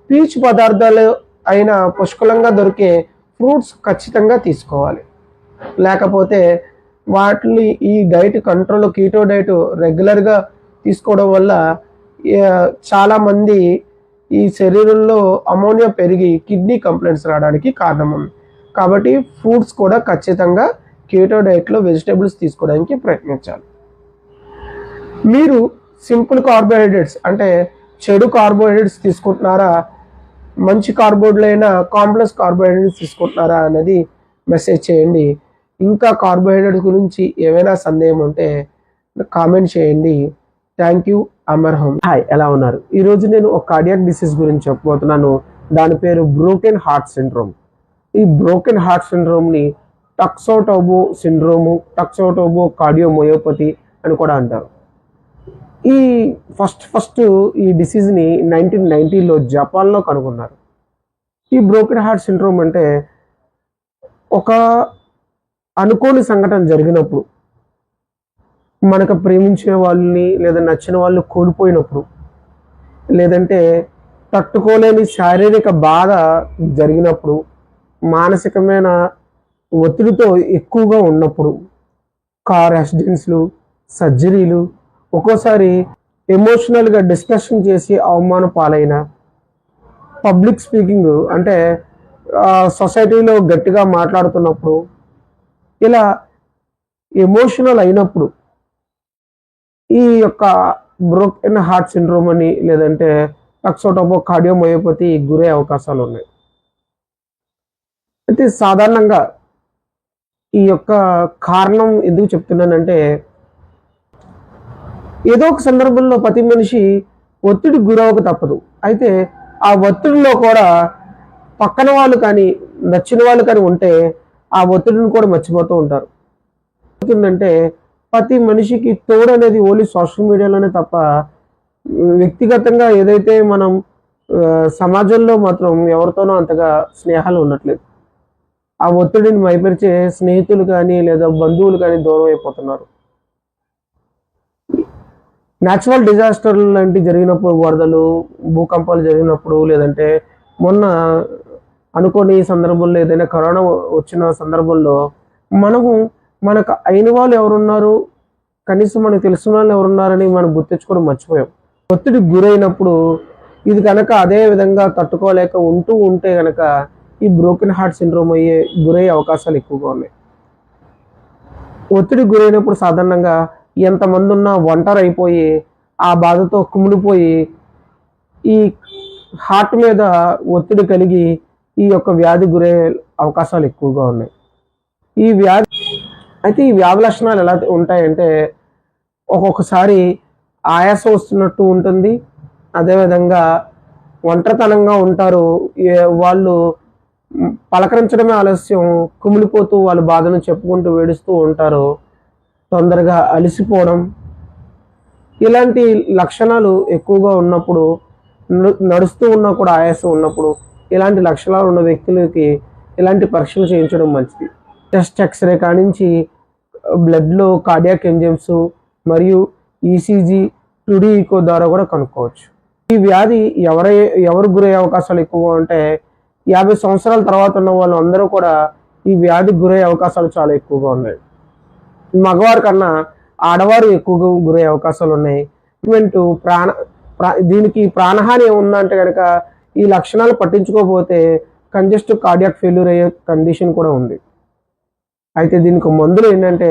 పీచు పదార్థాలు అయిన పుష్కలంగా దొరికే ఫ్రూట్స్ ఖచ్చితంగా తీసుకోవాలి. లేకపోతే వాటిని ఈ డైట్ కంట్రోల్ కీటో డైట్ రెగ్యులర్గా తీసుకోవడం వల్ల చాలామంది ఈ శరీరంలో అమోనియా పెరిగి కిడ్నీ కంప్లైంట్స్ రావడానికి కారణం ఉంది. కాబట్టి ఫ్రూట్స్ కూడా ఖచ్చితంగా కీటో డైట్లో వెజిటేబుల్స్ తీసుకోవడానికి ప్రయత్నించాలి. మీరు సింపుల్ కార్బోహైడ్రేట్స్ అంటే చెడు కార్బోహైడ్రేట్స్ తీసుకుంటున్నారా, మంచి కార్బోహైడ్రేట్లైన కాంప్లెక్స్ కార్బోహైడ్రేట్స్ తీసుకుంటున్నారా అనేది మెసేజ్ చేయండి. ఇంకా కార్బోహైడ్రేట్స్ గురించి ఏమైనా సందేహం ఉంటే కామెంట్ చేయండి. Thank you. Amar home. Hi, ఎలా ఉన్నారు? ఈరోజు నేను ఒక కార్డియాక్ డిసీజ్ గురించి చెప్పబోతున్నాను. దాని పేరు బ్రోకెన్ హార్ట్ సిండ్రోమ్. ఈ బ్రోకెన్ హార్ట్ సిండ్రోమ్ని టక్సోటోబో సిండ్రోము, టక్సోటోబో కార్డియోమయోపతి అని కూడా అంటారు. ఈ ఫస్ట్ ఈ డిసీజ్ని 1990లో జపాన్లో కనుగొన్నారు. ఈ బ్రోకెన్ హార్ట్ సిండ్రోమ్ అంటే ఒక అనుకోని సంఘటన జరిగినప్పుడు, మనకు ప్రేమించిన వాళ్ళని లేదా నచ్చిన వాళ్ళు కోల్పోయినప్పుడు, లేదంటే తట్టుకోలేని శారీరక బాధ జరిగినప్పుడు, మానసికమైన ఒత్తిడితో ఎక్కువగా ఉన్నప్పుడు, కార్ యాక్సిడెంట్స్లు, సర్జరీలు, ఒక్కోసారి ఎమోషనల్గా డిస్కషన్ చేసి అవమాన పాలైన, పబ్లిక్ స్పీకింగ్ అంటే సొసైటీలో గట్టిగా మాట్లాడుతున్నప్పుడు, ఇలా ఎమోషనల్ అయినప్పుడు ఈ యొక్క బ్రోకెన్ హార్ట్ సిండ్రోమ్ అని లేదంటే టక్సోటోబో కార్డియోమయోపతి గురే అవకాశాలు ఉన్నాయి. అయితే సాధారణంగా ఈ యొక్క కారణం ఎందుకు చెప్తున్నానంటే, ఏదో ఒక సందర్భంలో ప్రతి మనిషి ఒత్తిడికి గురవక తప్పదు. అయితే ఆ ఒత్తిడిలో కూడా పక్కన వాళ్ళు కానీ నచ్చిన వాళ్ళు కానీ ఉంటే ఆ ఒత్తిడిని కూడా మర్చిపోతూ ఉంటారు. అవుతుందంటే ప్రతి మనిషికి తోడు అనేది ఓన్లీ సోషల్ మీడియాలోనే తప్ప వ్యక్తిగతంగా ఏదైతే మనం సమాజంలో మాత్రం ఎవరితోనో అంతగా స్నేహాలు ఉండట్లేదు. ఆ ఒత్తిడిని మైపరిచే స్నేహితులు కానీ లేదా బంధువులు కానీ దూరం అయిపోతున్నారు. న్యాచురల్ డిజాస్టర్లు లాంటివి జరిగినప్పుడు, వరదలు, భూకంపాలు జరిగినప్పుడు, లేదంటే మొన్న అనుకోని సందర్భంలో ఏదైనా కరోనా వచ్చిన సందర్భంలో మనకు అయిన వాళ్ళు ఎవరున్నారు, కనీసం మనకు తెలిసిన వాళ్ళు ఎవరున్నారని మనం గుర్తించుకోవడం మర్చిపోయాం. ఒత్తిడికి గురైనప్పుడు ఇది కనుక అదే విధంగా తట్టుకోలేక ఉంటే కనుక ఈ బ్రోకెన్ హార్ట్ సిండ్రోమ్ గురయ్యే అవకాశాలు ఎక్కువగా ఉన్నాయి. ఒత్తిడికి గురైనప్పుడు సాధారణంగా ఎంతమంది ఉన్నా ఒంటరి అయిపోయి ఆ బాధతో కుమిలిపోయి ఈ హార్ట్ మీద ఒత్తిడి కలిగి ఈ యొక్క వ్యాధి గురయ్యే అవకాశాలు ఎక్కువగా ఉన్నాయి. ఈ వ్యాధి లక్షణాలు ఎలా ఉంటాయంటే, ఒక్కొక్కసారి ఆయాసం వస్తున్నట్టు ఉంటుంది, అదేవిధంగా ఒంటరితనంగా ఉంటారు, వాళ్ళు పలకరించడమే ఆలస్యం, కుమిలిపోతూ వాళ్ళ బాధను చెప్పుకుంటూ వేడుస్తూ ఉంటారు, తొందరగా అలసిపోవడం, ఇలాంటి లక్షణాలు ఎక్కువగా ఉన్నప్పుడు, నడుస్తూ ఉన్నా కూడా ఆయాసం ఉన్నప్పుడు, ఇలాంటి లక్షణాలు ఉన్న వ్యక్తులకి ఇలాంటి పరీక్షలు చేయించడం మంచిది. చెస్ట్ ఎక్స్రే కానించి బ్లడ్లో కార్డియాక్ ఎంజైమ్స్ మరియు ఈసీజీ 2D ఈకో ద్వారా కూడా కనుక్కోవచ్చు. ఈ వ్యాధి ఎవరు గురయ్యే అవకాశాలు ఎక్కువగా అంటే 50 సంవత్సరాల తర్వాత ఉన్న వాళ్ళు అందరూ కూడా ఈ వ్యాధికి గురయ్యే అవకాశాలు చాలా ఎక్కువగా ఉన్నాయి. మగవారి కన్నా ఆడవారు ఎక్కువగా గురయ్యే అవకాశాలు ఉన్నాయి. దీనికి ప్రాణహాని ఏముందా అంటే కనుక ఈ లక్షణాలు పట్టించుకోకపోతే కంజెస్టివ్ కార్డియాక్ ఫెయిల్యూర్ అయ్యే కండిషన్ కూడా ఉంది. అయితే దీనికి మందులు ఏంటంటే,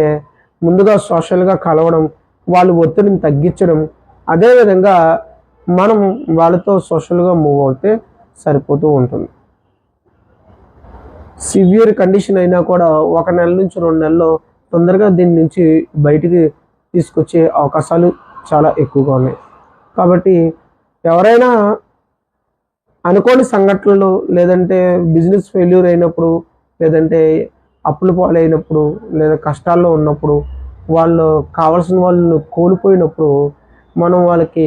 ముందుగా సోషల్గా కలవడం, వాళ్ళు ఒత్తిడిని తగ్గించడం, అదేవిధంగా మనం వాళ్ళతో సోషల్గా మూవ్ అవుతే సరిపోతూ ఉంటుంది. సివియర్ కండిషన్ అయినా కూడా 1 నెల నుంచి 2 నెలల్లో తొందరగా దీని నుంచి బయటికి తీసుకొచ్చే అవకాశాలు చాలా ఎక్కువగా ఉన్నాయి. కాబట్టి ఎవరైనా అనుకోని సంఘటనలు, లేదంటే బిజినెస్ ఫెయిల్యూర్ అయినప్పుడు, లేదంటే అప్పుల పాలైనప్పుడు, లేదా కష్టాల్లో ఉన్నప్పుడు, వాళ్ళు కావాల్సిన వాళ్ళను కోల్పోయినప్పుడు మనం వాళ్ళకి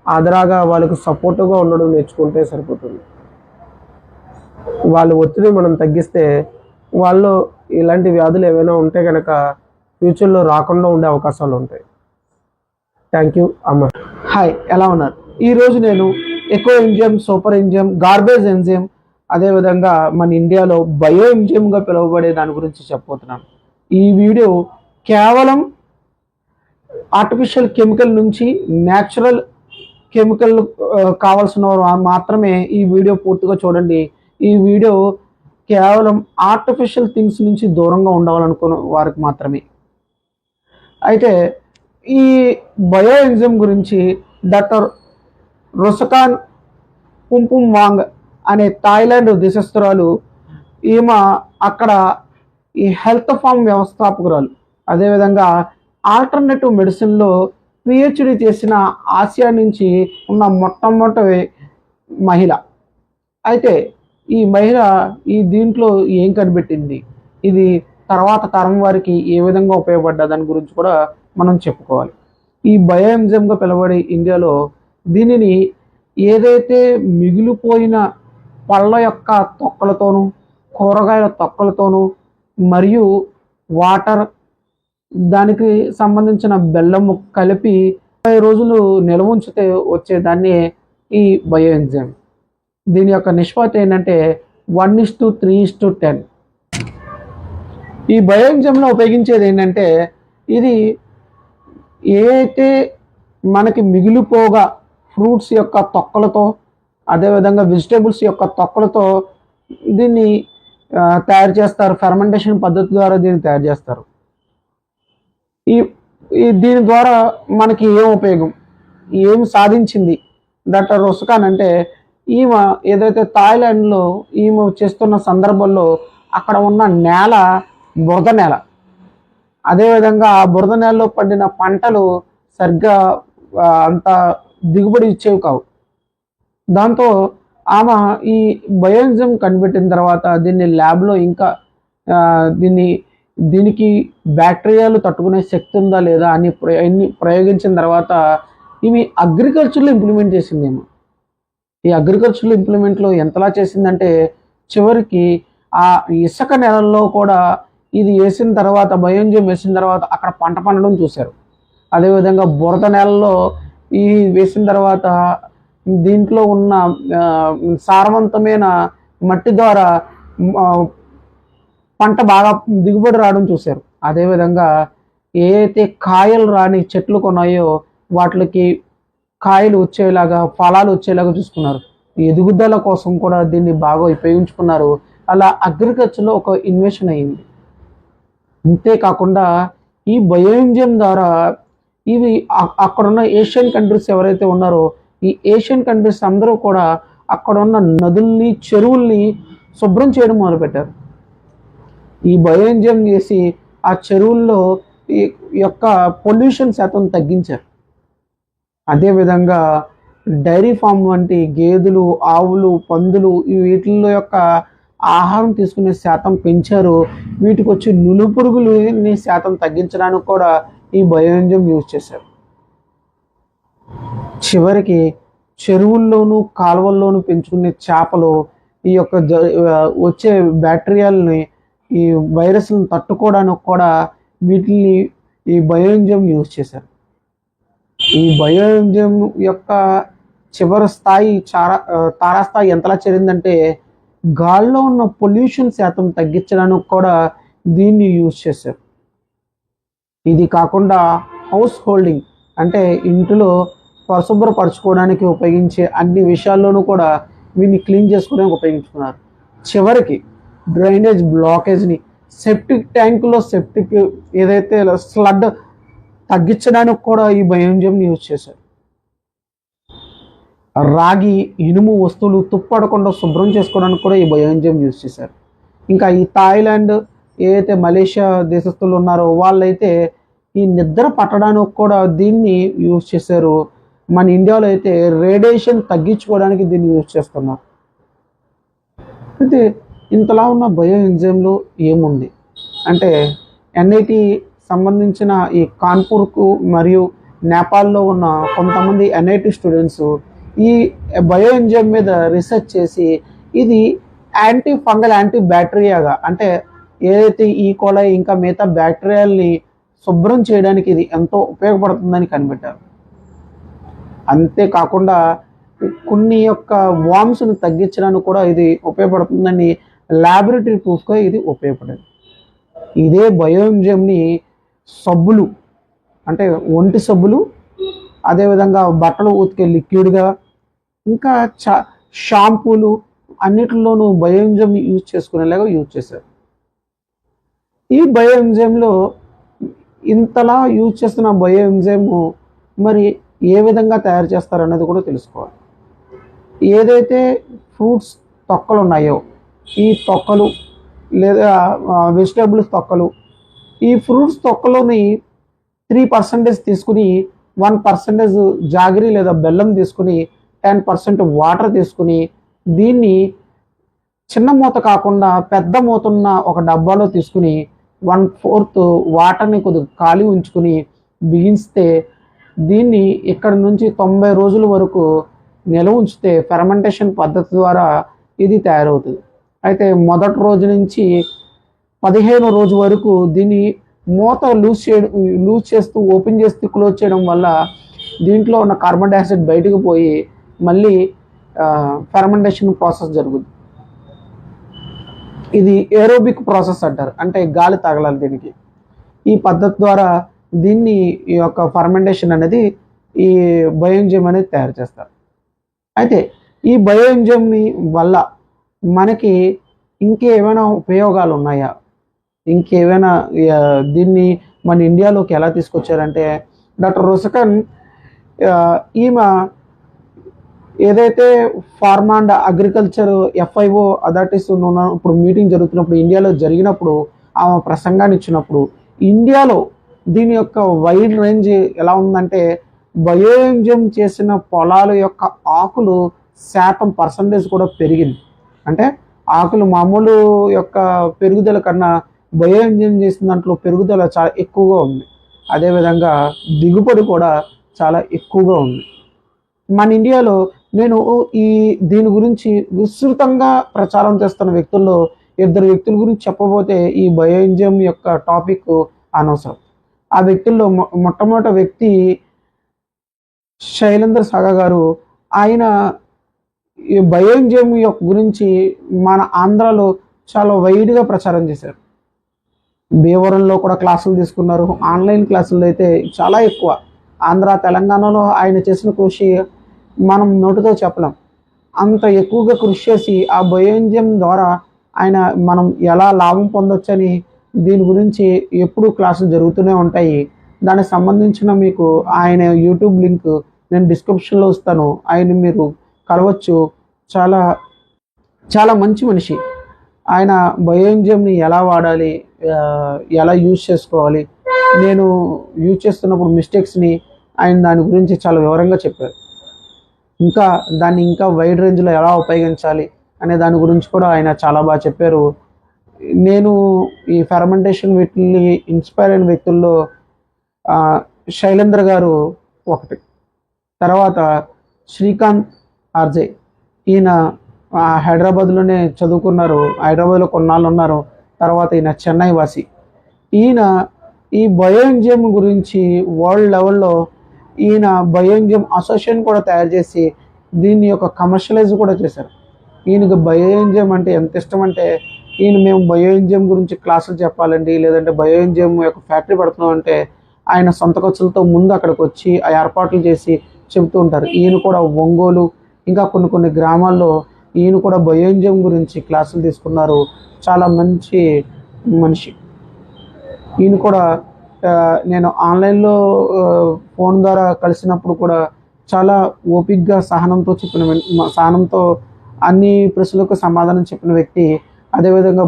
ఆదరాగా, వాళ్ళకి సపోర్టుగా ఉండడం నేర్చుకుంటే సరిపోతుంది. వాళ్ళ ఒత్తిడి మనం తగ్గిస్తే వాళ్ళు ఇలాంటి వ్యాధులు ఏవైనా ఉంటే కనుక ఫ్యూచర్లో రాకుండా ఉండే అవకాశాలు ఉంటాయి. థ్యాంక్ యూ అమ్మ. హాయ్, ఎలా ఉన్నారు? ఈరోజు నేను eco enzyme, super enzyme, garbage enzyme, అదేవిధంగా మన ఇండియాలో బయో ఎంజైమ్గా పిలువబడే దాని గురించి చెప్పబోతున్నాను. ఈ వీడియో కేవలం ఆర్టిఫిషియల్ కెమికల్ నుంచి న్యాచురల్ కెమికల్ కావాల్సిన వారు మాత్రమే ఈ వీడియో పూర్తిగా చూడండి. ఈ వీడియో కేవలం ఆర్టిఫిషియల్ థింగ్స్ నుంచి దూరంగా ఉండాలనుకున్న వారికి మాత్రమే. అయితే ఈ బయో ఎంజైమ్ గురించి డాక్టర్ రొసకాన్ పుంపుమ్ వాంగ్ అనే థాయిలాండ్ దేశస్థురాలు, ఈమె అక్కడ ఈ హెల్త్ ఫార్మ్ వ్యవస్థాపకురాలు, అదేవిధంగా ఆల్టర్నేటివ్ మెడిసిన్లో పిహెచ్డి చేసిన ఆసియా నుంచి ఉన్న మొట్టమొదటి మహిళ. అయితే ఈ మహిళ దీంట్లో ఏం కనిపెట్టింది, ఇది తర్వాత తరం వారికి ఏ విధంగా ఉపయోగపడ్డా దాని గురించి కూడా మనం చెప్పుకోవాలి. ఈ బయో ఎంజైమ్గా పిలువబడే ఇండియాలో దీనిని ఏదైతే మిగిలిపోయిన పళ్ళ యొక్క తొక్కలతోనూ కూరగాయల తొక్కలతోనూ మరియు వాటర్ దానికి సంబంధించిన బెల్లము కలిపి 30 రోజులు నిల్వ ఉంచితే వచ్చేదాన్ని ఈ బయో ఎంజైమ్. దీని యొక్క నిష్పత్తి ఏంటంటే 1:3:10. ఈ బయో ఎంజైమ్లో ఉపయోగించేది ఏంటంటే ఇది ఏదైతే మనకి మిగిలిపోగా ఫ్రూట్స్ యొక్క తొక్కలతో అదేవిధంగా వెజిటేబుల్స్ యొక్క తొక్కలతో దీన్ని తయారు చేస్తారు. ఫెర్మెంటేషన్ పద్ధతి ద్వారా దీన్ని తయారు చేస్తారు. ఈ దీని ద్వారా మనకి ఏం ఉపయోగం, ఏం సాధించింది డాక్టర్ రుస్కాన్ అంటే, ఈమె ఏదైతే థాయిలాండ్లో ఈమె చేస్తున్న సందర్భంలో అక్కడ ఉన్న నేల బురద నేల, అదేవిధంగా ఆ బురద నేలలో పండిన పంటలు సరిగ్గా అంత దిగుబడి ఇచ్చేవి కావు. దాంతో ఆమె ఈ బయో ఎంజైమ్ కనిపెట్టిన తర్వాత దీన్ని ల్యాబ్లో ఇంకా దీనికి బ్యాక్టీరియాలు తట్టుకునే శక్తి ఉందా లేదా అని ప్రయోగించిన తర్వాత ఇవి అగ్రికల్చర్లో ఇంప్లిమెంట్ చేసిందేమో. ఈ అగ్రికల్చరల్ ఇంప్లిమెంట్లో ఎంతలా చేసిందంటే చివరికి ఆ ఇసుక నెలల్లో కూడా ఇది వేసిన తర్వాత బయో ఎంజైమ్ వేసిన తర్వాత అక్కడ పంట పండడం చూశారు. అదేవిధంగా బురద నేలలో ఈ వేసిన తర్వాత దీంట్లో ఉన్న సారవంతమైన మట్టి ద్వారా పంట బాగా దిగుబడి రావడం చూశారు. అదేవిధంగా ఏదైతే కాయలు రాని చెట్లు కొన్నాయో వాటికి కాయలు వచ్చేలాగా ఫలాలు వచ్చేలాగా చూసుకున్నారు. ఎదుగుదల కోసం కూడా దీన్ని బాగా ఉపయోగించుకున్నారు. అలా అగ్రికల్చర్లో ఒక ఇన్వెషన్ అయింది. అంతేకాకుండా ఈ బయో ఎంజైమ్ ద్వారా ఇవి అక్కడున్న ఏషియన్ కంట్రీస్ ఎవరైతే ఉన్నారో ఈ ఏషియన్ కంట్రీస్ అందరూ కూడా అక్కడ ఉన్న నదుల్ని చెరువుల్ని శుభ్రం చేయడం మొదలుపెట్టారు. ఈ బయో ఎంజైమ్ చేసి ఆ చెరువుల్లో ఈ యొక్క పొల్యూషన్ శాతం తగ్గించారు. అదేవిధంగా డైరీ ఫామ్ వంటి గేదెలు, ఆవులు, పందులు వీటిల్లో యొక్క ఆహారం తీసుకునే శాతం పెంచారు. వీటికి వచ్చి నులుపురుగులని శాతం తగ్గించడానికి కూడా ఈ బయో ఎంజైమ్ యూజ్ చేశారు. చివరికి చెరువుల్లోనూ కాలువల్లోనూ పెంచుకునే చేపలు ఈ యొక్క వచ్చే బ్యాక్టీరియాలని ఈ వైరస్లను తట్టుకోవడానికి కూడా వీటిని ఈ బయో ఎంజైమ్ యూజ్ చేశారు. ఈ బయో ఎంజైమ్ యొక్క చివరి స్థాయి తారాస్థాయి ఎంతలా చేరిందంటే గాల్లో ఉన్న పొల్యూషన్ శాతం తగ్గించడానికి కూడా దీన్ని యూజ్ చేశారు. ఇది కాకుండా హౌస్ హోల్డింగ్ అంటే ఇంటిలో పరిశుభ్రపరచుకోవడానికి ఉపయోగించే అన్ని విషయాల్లోనూ కూడా వీటిని క్లీన్ చేసుకోవడానికి ఉపయోగించుకున్నారు. చివరికి డ్రైనేజ్ బ్లాకేజ్ని సెప్టిక్ ట్యాంకులో సెప్టిక్ ఏదైతే స్లడ్ తగ్గించడానికి కూడా ఈ బయో ఎంజైమ్ని యూజ్ చేశారు. రాగి, ఇనుము వస్తువులు తుప్పడకుండా శుభ్రం చేసుకోవడానికి కూడా ఈ బయో ఎంజైమ్ యూజ్ చేశారు. ఇంకా ఈ థాయిలాండ్ ఏదైతే మలేషియా దేశస్తులు ఉన్నారో వాళ్ళైతే ఈ నిద్ర పట్టడానికి కూడా దీన్ని యూజ్ చేశారు. మన ఇండియాలో అయితే రేడియేషన్ తగ్గించుకోవడానికి దీన్ని యూజ్ చేస్తున్నారు. అయితే ఇంతలా ఉన్న బయో ఎంజైమ్లో ఏముంది అంటే ఎన్ఐటి సంబంధించిన ఈ కాన్పూర్కు మరియు నేపాల్లో ఉన్న కొంతమంది ఎన్ఐటి స్టూడెంట్స్ ఈ బయో ఎంజైమ్ మీద రీసెర్చ్ చేసి ఇది యాంటీ ఫంగల్, యాంటీ బ్యాక్టీరియాగా అంటే ఏదైతే ఈ కోలై ఇంకా మిగతా బ్యాక్టీరియాల్ని శుభ్రం చేయడానికి ఇది ఎంతో ఉపయోగపడుతుందని కనిపెట్టారు. అంతేకాకుండా కొన్ని యొక్క వామ్స్ను తగ్గించడానికి కూడా ఇది ఉపయోగపడుతుందని ల్యాబొరేటరీ ప్రూఫ్గా ఇది ఉపయోగపడింది. ఇదే బయో ఎంజైమ్ని సబ్బులు అంటే ఒంటి సబ్బులు, అదేవిధంగా బట్టలు ఉతికే లిక్విడ్గా, ఇంకా షాంపూలు అన్నిటిలోనూ బయో ఎంజైమ్ యూజ్ చేసుకునేలాగా యూజ్ చేశారు. ఈ బయో ఎంజైమ్లో ఇంతలా యూజ్ చేస్తున్న బయో ఎంజైమ్ మరి ఏ విధంగా తయారు చేస్తారన్నది కూడా తెలుసుకోవాలి. ఏదైతే ఫ్రూట్స్ తొక్కలు ఉన్నాయో ఈ తొక్కలు లేదా వెజిటేబుల్స్ తొక్కలు, ఈ ఫ్రూట్స్ తొక్కలోని 3% తీసుకుని 1% జాగరి లేదా బెల్లం తీసుకుని 10% వాటర్ తీసుకుని దీన్ని చిన్న మూత కాకుండా పెద్ద మూత ఉన్న ఒక డబ్బాలో తీసుకుని 1/4 వాటర్ని కొద్దిగా ఖాళీ ఉంచుకుని బిగిస్తే దీన్ని ఇక్కడ నుంచి 90 రోజుల వరకు నిల్వ ఉంచితే ఫెర్మెంటేషన్ పద్ధతి ద్వారా ఇది తయారవుతుంది. అయితే మొదటి రోజు నుంచి 15 రోజు వరకు దీన్ని మూత లూజ్ చేస్తూ ఓపెన్ చేస్తూ క్లోజ్ చేయడం వల్ల దీంట్లో ఉన్న కార్బన్ డైఆక్సైడ్ బయటకు పోయి మళ్ళీ ఫెర్మెంటేషన్ ప్రాసెస్ జరుగుతుంది. ఇది ఏరోబిక్ ప్రాసెస్ అంటారు, అంటే గాలి తగలాలి దీనికి. ఈ పద్ధతి ద్వారా దీన్ని ఈ యొక్క ఫర్మెంటేషన్ అనేది ఈ బయోఎంజైమ్ అనేది తయారు చేస్తారు. అయితే ఈ బయోఎంజైమ్ని వల్ల మనకి ఇంకేమైనా ఉపయోగాలు ఉన్నాయా, ఇంకేమైనా దీన్ని మన ఇండియాలోకి ఎలా తీసుకొచ్చారంటే డాక్టర్ రొసకన్ ఈమె ఏదైతే pharma and agriculture FIO authorities ఇప్పుడు మీటింగ్ జరుగుతున్నప్పుడు ఇండియాలో జరిగినప్పుడు ఆమె ప్రసంగాన్ని ఇచ్చినప్పుడు ఇండియాలో దీని యొక్క వైడ్ రేంజ్ ఎలా ఉందంటే బయోఎంజైమ్ చేసిన పొలాల యొక్క ఆకులు పర్సంటేజ్ కూడా పెరిగింది. అంటే ఆకులు మామూలు యొక్క పెరుగుదల కన్నా బయోఎంజైమ్ చేసిన దాంట్లో పెరుగుదల చాలా ఎక్కువగా ఉంది. అదేవిధంగా దిగుబడి కూడా చాలా ఎక్కువగా ఉంది. మన ఇండియాలో నేను దీని గురించి విస్తృతంగా ప్రచారం చేస్తున్న వ్యక్తుల్లో 2 వ్యక్తుల గురించి చెప్పబోతే ఈ బయోఎంజైమ్ యొక్క టాపిక్ అనవసరం. ఆ వ్యక్తుల్లో మొట్టమొదటి వ్యక్తి శైలేంద్ర సాగా గారు. ఆయన ఈ బయోఎంజైమ్ యొక్క గురించి మన ఆంధ్రాలో చాలా వైడ్గా ప్రచారం చేశారు. భీమవరంలో కూడా క్లాసులు తీసుకున్నారు. ఆన్లైన్ క్లాసుల్లో అయితే చాలా ఎక్కువ. ఆంధ్ర తెలంగాణలో ఆయన చేసిన కృషి మనం నోటితో చెప్పలేం. అంత ఎక్కువగా కృషి చేసి ఆ బయోఎంజైమ్ ద్వారా ఆయన మనం ఎలా లాభం పొందొచ్చని దీని గురించి ఎప్పుడు క్లాసులు జరుగుతూనే ఉంటాయి. దానికి సంబంధించిన మీకు ఆయన యూట్యూబ్ లింక్ నేను డిస్క్రిప్షన్లో ఇస్తాను. ఆయన మీరు కలవచ్చు. చాలా చాలా మంచి మనిషి. ఆయన బయోఎంజైమ్ని ఎలా వాడాలి, ఎలా యూజ్ చేసుకోవాలి, నేను యూజ్ చేస్తున్నప్పుడు మిస్టేక్స్ని ఆయన దాని గురించి చాలా వివరంగా చెప్పారు. ఇంకా దాన్ని ఇంకా వైడ్ రేంజ్లో ఎలా ఉపయోగించాలి అనే దాని గురించి కూడా ఆయన చాలా బాగా చెప్పారు. నేను ఈ ఫెర్మెంటేషన్ వీటిని ఇన్స్పైర్ అయిన వ్యక్తుల్లో శైలేంద్ర గారు ఒకటి. తర్వాత శ్రీకాంత్ ఆర్జే, ఈయన హైదరాబాద్లోనే చదువుకున్నారు, హైదరాబాద్లో కొన్నాళ్ళు ఉన్నారు. తర్వాత ఈయన చెన్నై వాసి. ఈయన ఈ బయోఎంజైమ్ గురించి వరల్డ్ లెవెల్లో ఈయన బయోఎంజైమ్ అసోసియేషన్ కూడా తయారు చేసి దీన్ని యొక్క కమర్షియలైజ్ కూడా చేశారు. ఈయనకి బయోఎంజైమ్ అంటే ఎంత ఇష్టం అంటే మేము బయోఎంజైమ్ గురించి క్లాసులు చెప్పాలండి, లేదంటే బయోఎంజైమ్ యొక్క ఫ్యాక్టరీ పెడుతున్నాం అంటే ఆయన సొంత ఖర్చులతో ముందు అక్కడికి వచ్చి ఆ ఏర్పాట్లు చేసి చెబుతూ ఉంటారు. ఈయన కూడా ఒంగోలు ఇంకా కొన్ని గ్రామాల్లో ఈయన కూడా బయోఎంజైమ్ గురించి క్లాసులు తీసుకున్నారు. చాలా మంచి మనిషి. ఈయన కూడా నేను ఆన్లైన్లో ఫోన్ ద్వారా కలిసినప్పుడు కూడా చాలా ఓపిక్గా సహనంతో అన్ని ప్రశ్నలకు సమాధానం చెప్పిన వ్యక్తి. అదేవిధంగా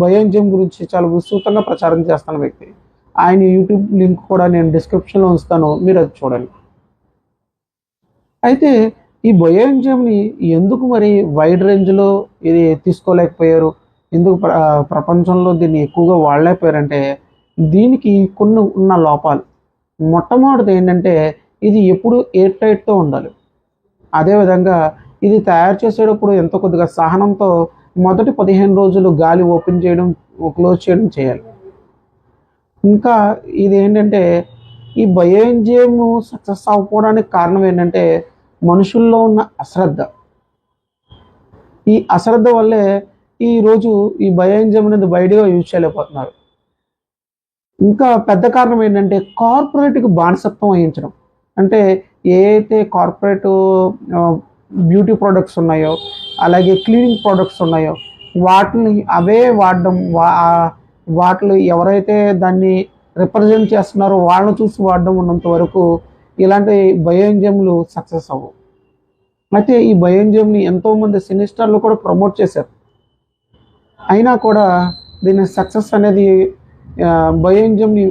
బయోఎంజైమ్ గురించి చాలా విస్తృతంగా ప్రచారం చేస్తున్న వ్యక్తి. ఆయన యూట్యూబ్ లింక్ కూడా నేను డిస్క్రిప్షన్లో ఉంచుతాను, మీరు అది చూడండి. అయితే ఈ బయోఎంజైమ్ని ఎందుకు మరి వైడ్ రేంజ్లో ఇది తీసుకోలేకపోయారు, ఎందుకు ప్రపంచంలో దీన్ని ఎక్కువగా వాడలేకపోయారంటే దీనికి కొన్ని ఉన్న లోపాలు. మొట్టమొదటిది ఏంటంటే ఇది ఎప్పుడు ఎయిర్ టైట్తో ఉండాలి. అదేవిధంగా ఇది తయారు చేసేటప్పుడు ఎంతో కొద్దిగా సహనంతో మొదటి 15 రోజులు గాలి ఓపెన్ చేయడం క్లోజ్ చేయడం చేయాలి. ఇంకా ఇది ఏంటంటే ఈ బయోఎంజైమ్ సక్సెస్ అవ్వకపోవడానికి కారణం ఏంటంటే మనుషుల్లో ఉన్న అశ్రద్ధ. ఈ అశ్రద్ధ వల్లే ఈరోజు ఈ బయోఎంజైమ్ అనేది వైడ్గా యూజ్ చేయలేకపోతున్నారు. ఇంకా పెద్ద కారణం ఏంటంటే కార్పొరేట్కి బానిసత్వం వహించడం. అంటే ఏ అయితే కార్పొరేట్ బ్యూటీ ప్రోడక్ట్స్ ఉన్నాయో అలాగే క్లీనింగ్ ప్రోడక్ట్స్ ఉన్నాయో వాటిని అవే వాడడం, వాటిలో ఎవరైతే దాన్ని రిప్రజెంట్ చేస్తున్నారో వాళ్ళని చూసి వాడడం ఉన్నంత వరకు ఇలాంటి బయోఎంజైమ్లు సక్సెస్ అవ్వవు. అయితే ఈ బయోఎంజైమ్ని ఎంతోమంది సినీ స్టార్లు కూడా ప్రమోట్ చేశారు. అయినా కూడా దీని సక్సెస్ అనేది బయోఎంజైమ్ని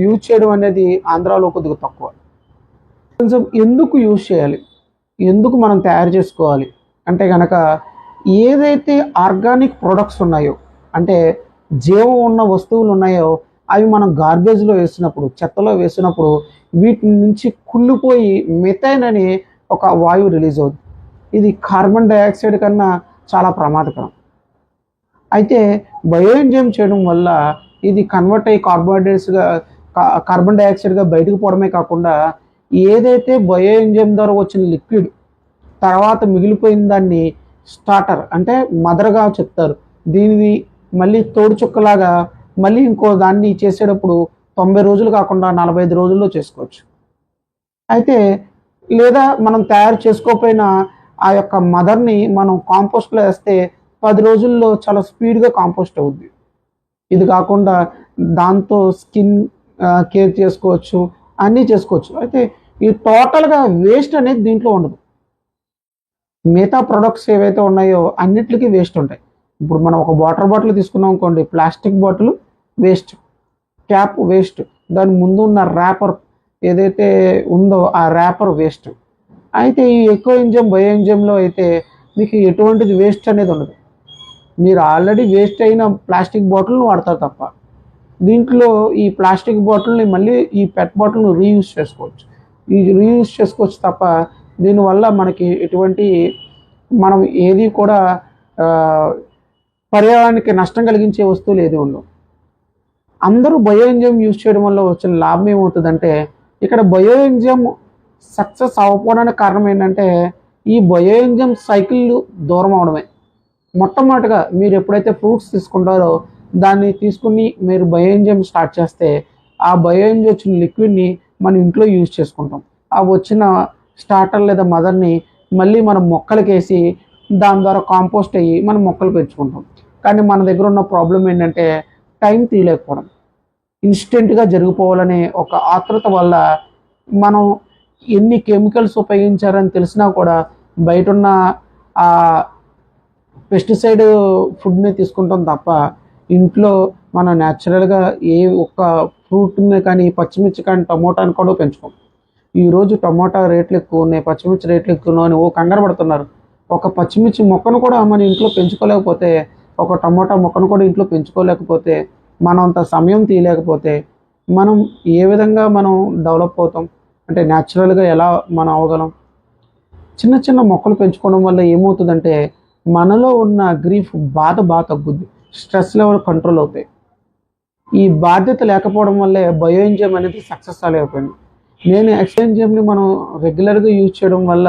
యూజ్ చేయడం అనేది ఆంధ్రాలో కొద్దిగా తక్కువ. ఎందుకు యూజ్ చేయాలి, ఎందుకు మనం తయారు చేసుకోవాలి అంటే కనుక ఏదైతే ఆర్గానిక్ ప్రొడక్ట్స్ ఉన్నాయో, అంటే జీవం ఉన్న వస్తువులు ఉన్నాయో అవి మనం గార్బేజ్లో వేసినప్పుడు, చెత్తలో వేసినప్పుడు వీటి నుంచి కుళ్ళిపోయి మిథైన్ అనే ఒక వాయువు రిలీజ్ అవుతుంది. ఇది కార్బన్ డైఆక్సైడ్ కన్నా చాలా ప్రమాదకరం. అయితే బయో ఎంజైమ్ చేయడం వల్ల ఇది కన్వర్ట్ అయ్యి కార్బన్ డైఆక్సైడ్గా బయటకు పోవడమే కాకుండా ఏదైతే బయో ఎంజైమ్ ద్వారా వచ్చిన లిక్విడ్ తర్వాత మిగిలిపోయిన దాన్ని స్టార్టర్ అంటే మదర్గా చెప్తారు. దీనిని మళ్ళీ తోడు చుక్కలాగా మళ్ళీ ఇంకో దాన్ని చేసేటప్పుడు 90 రోజులు కాకుండా 45 రోజుల్లో చేసుకోవచ్చు. అయితే లేదా మనం తయారు చేసుకోకపోయినా ఆ యొక్క మదర్ని మనం కాంపోస్ట్లో వేస్తే 10 రోజుల్లో చాలా స్పీడ్గా కాంపోస్ట్ అవుద్ది. ఇది కాకుండా దాంతో స్కిన్ కేర్ చేసుకోవచ్చు, అన్నీ చేసుకోవచ్చు. అయితే ఈ టోటల్గా వేస్ట్ అనేది దీంట్లో ఉండదు. మిగతా ప్రొడక్ట్స్ ఏవైతే ఉన్నాయో అన్నిటికీ వేస్ట్ ఉంటాయి. ఇప్పుడు మనం ఒక వాటర్ బాటిల్ తీసుకున్నాం అనుకోండి, plastic bottle waste, cap waste, దాని ముందు ఉన్న ర్యాపర్ ఏదైతే ఉందో ఆ ర్యాపర్ వేస్ట్. అయితే ఈ ఎకో ఎంజైమ్ బయో ఎంజైమ్లో అయితే మీకు ఎటువంటిది వేస్ట్ అనేది ఉండదు. మీరు ఆల్రెడీ వేస్ట్ అయిన ప్లాస్టిక్ బాటిల్ని వాడతారు తప్ప దీంట్లో ఈ ప్లాస్టిక్ బాటిల్ని మళ్ళీ ఈ పెట్ బాటిల్ని రీయూజ్ చేసుకోవచ్చు తప్ప దీనివల్ల మనకి ఎటువంటి మనం ఏది కూడా పర్యావరణానికి నష్టం కలిగించే వస్తువులు ఏది ఉండవు. అందరూ బయో ఎంజైమ్ యూజ్ చేయడం వల్ల వచ్చిన లాభం ఏమవుతుందంటే ఇక్కడ బయో ఎంజైమ్ సక్సెస్ అవ్వకపోవడానికి కారణం ఏంటంటే ఈ బయో ఎంజైమ్ సైకిల్ దూరం అవడమే. మొట్టమొదటిగా మీరు ఎప్పుడైతే ఫ్రూట్స్ తీసుకుంటారో దాన్ని తీసుకుని మీరు బయో ఎంజైమ్ స్టార్ట్ చేస్తే ఆ బయో ఎంజైమ్ వచ్చిన లిక్విడ్ని మనం ఇంట్లో యూజ్ చేసుకుంటాం. ఆ వచ్చిన స్టార్టర్ లేదా మదర్ని మళ్ళీ మనం మొక్కలకి వేసి దాని ద్వారా కాంపోస్ట్ అయ్యి మనం మొక్కలు పెంచుకుంటాం. కానీ మన దగ్గర ఉన్న ప్రాబ్లం ఏంటంటే టైం తీయలేకపోవడం, ఇన్స్టెంట్గా జరిగిపోవాలనే ఒక ఆతృత వల్ల మనం ఎన్ని కెమికల్స్ ఉపయోగించారని తెలిసినా కూడా బయట ఉన్న ఆ పెస్టిసైడ్ ఫుడ్ని తీసుకుంటాం తప్ప ఇంట్లో మనం న్యాచురల్గా ఏ ఒక్క ఫ్రూట్ని కానీ పచ్చిమిర్చి కానీ టమోటాని కూడా పెంచుకోం. ఈరోజు టమోటా రేట్లు ఎక్కువ ఉన్నాయి, పచ్చిమిర్చి రేట్లు ఎక్కువ ఉన్నాయి అని కంగారు పడుతున్నారు. ఒక పచ్చిమిర్చి మొక్కను కూడా మన ఇంట్లో పెంచుకోలేకపోతే, ఒక టమోటా మొక్కను కూడా ఇంట్లో పెంచుకోలేకపోతే, మనం అంత సమయం తీయలేకపోతే మనం ఏ విధంగా మనం డెవలప్ అవుతాం? అంటే న్యాచురల్గా ఎలా మనం అవ్వగలం? చిన్న చిన్న మొక్కలు పెంచుకోవడం వల్ల ఏమవుతుందంటే మనలో ఉన్న గ్రీఫ్ బాగా తగ్గుద్ది, స్ట్రెస్ లెవెల్ కంట్రోల్ అవుతాయి. ఈ బాధ్యత లేకపోవడం వల్లే బయో ఎంజైమ్ అనేది సక్సెస్ అయిపోయింది. నేను ఎక్స్ట్రా ఎంజైమ్ని మనం రెగ్యులర్గా యూజ్ చేయడం వల్ల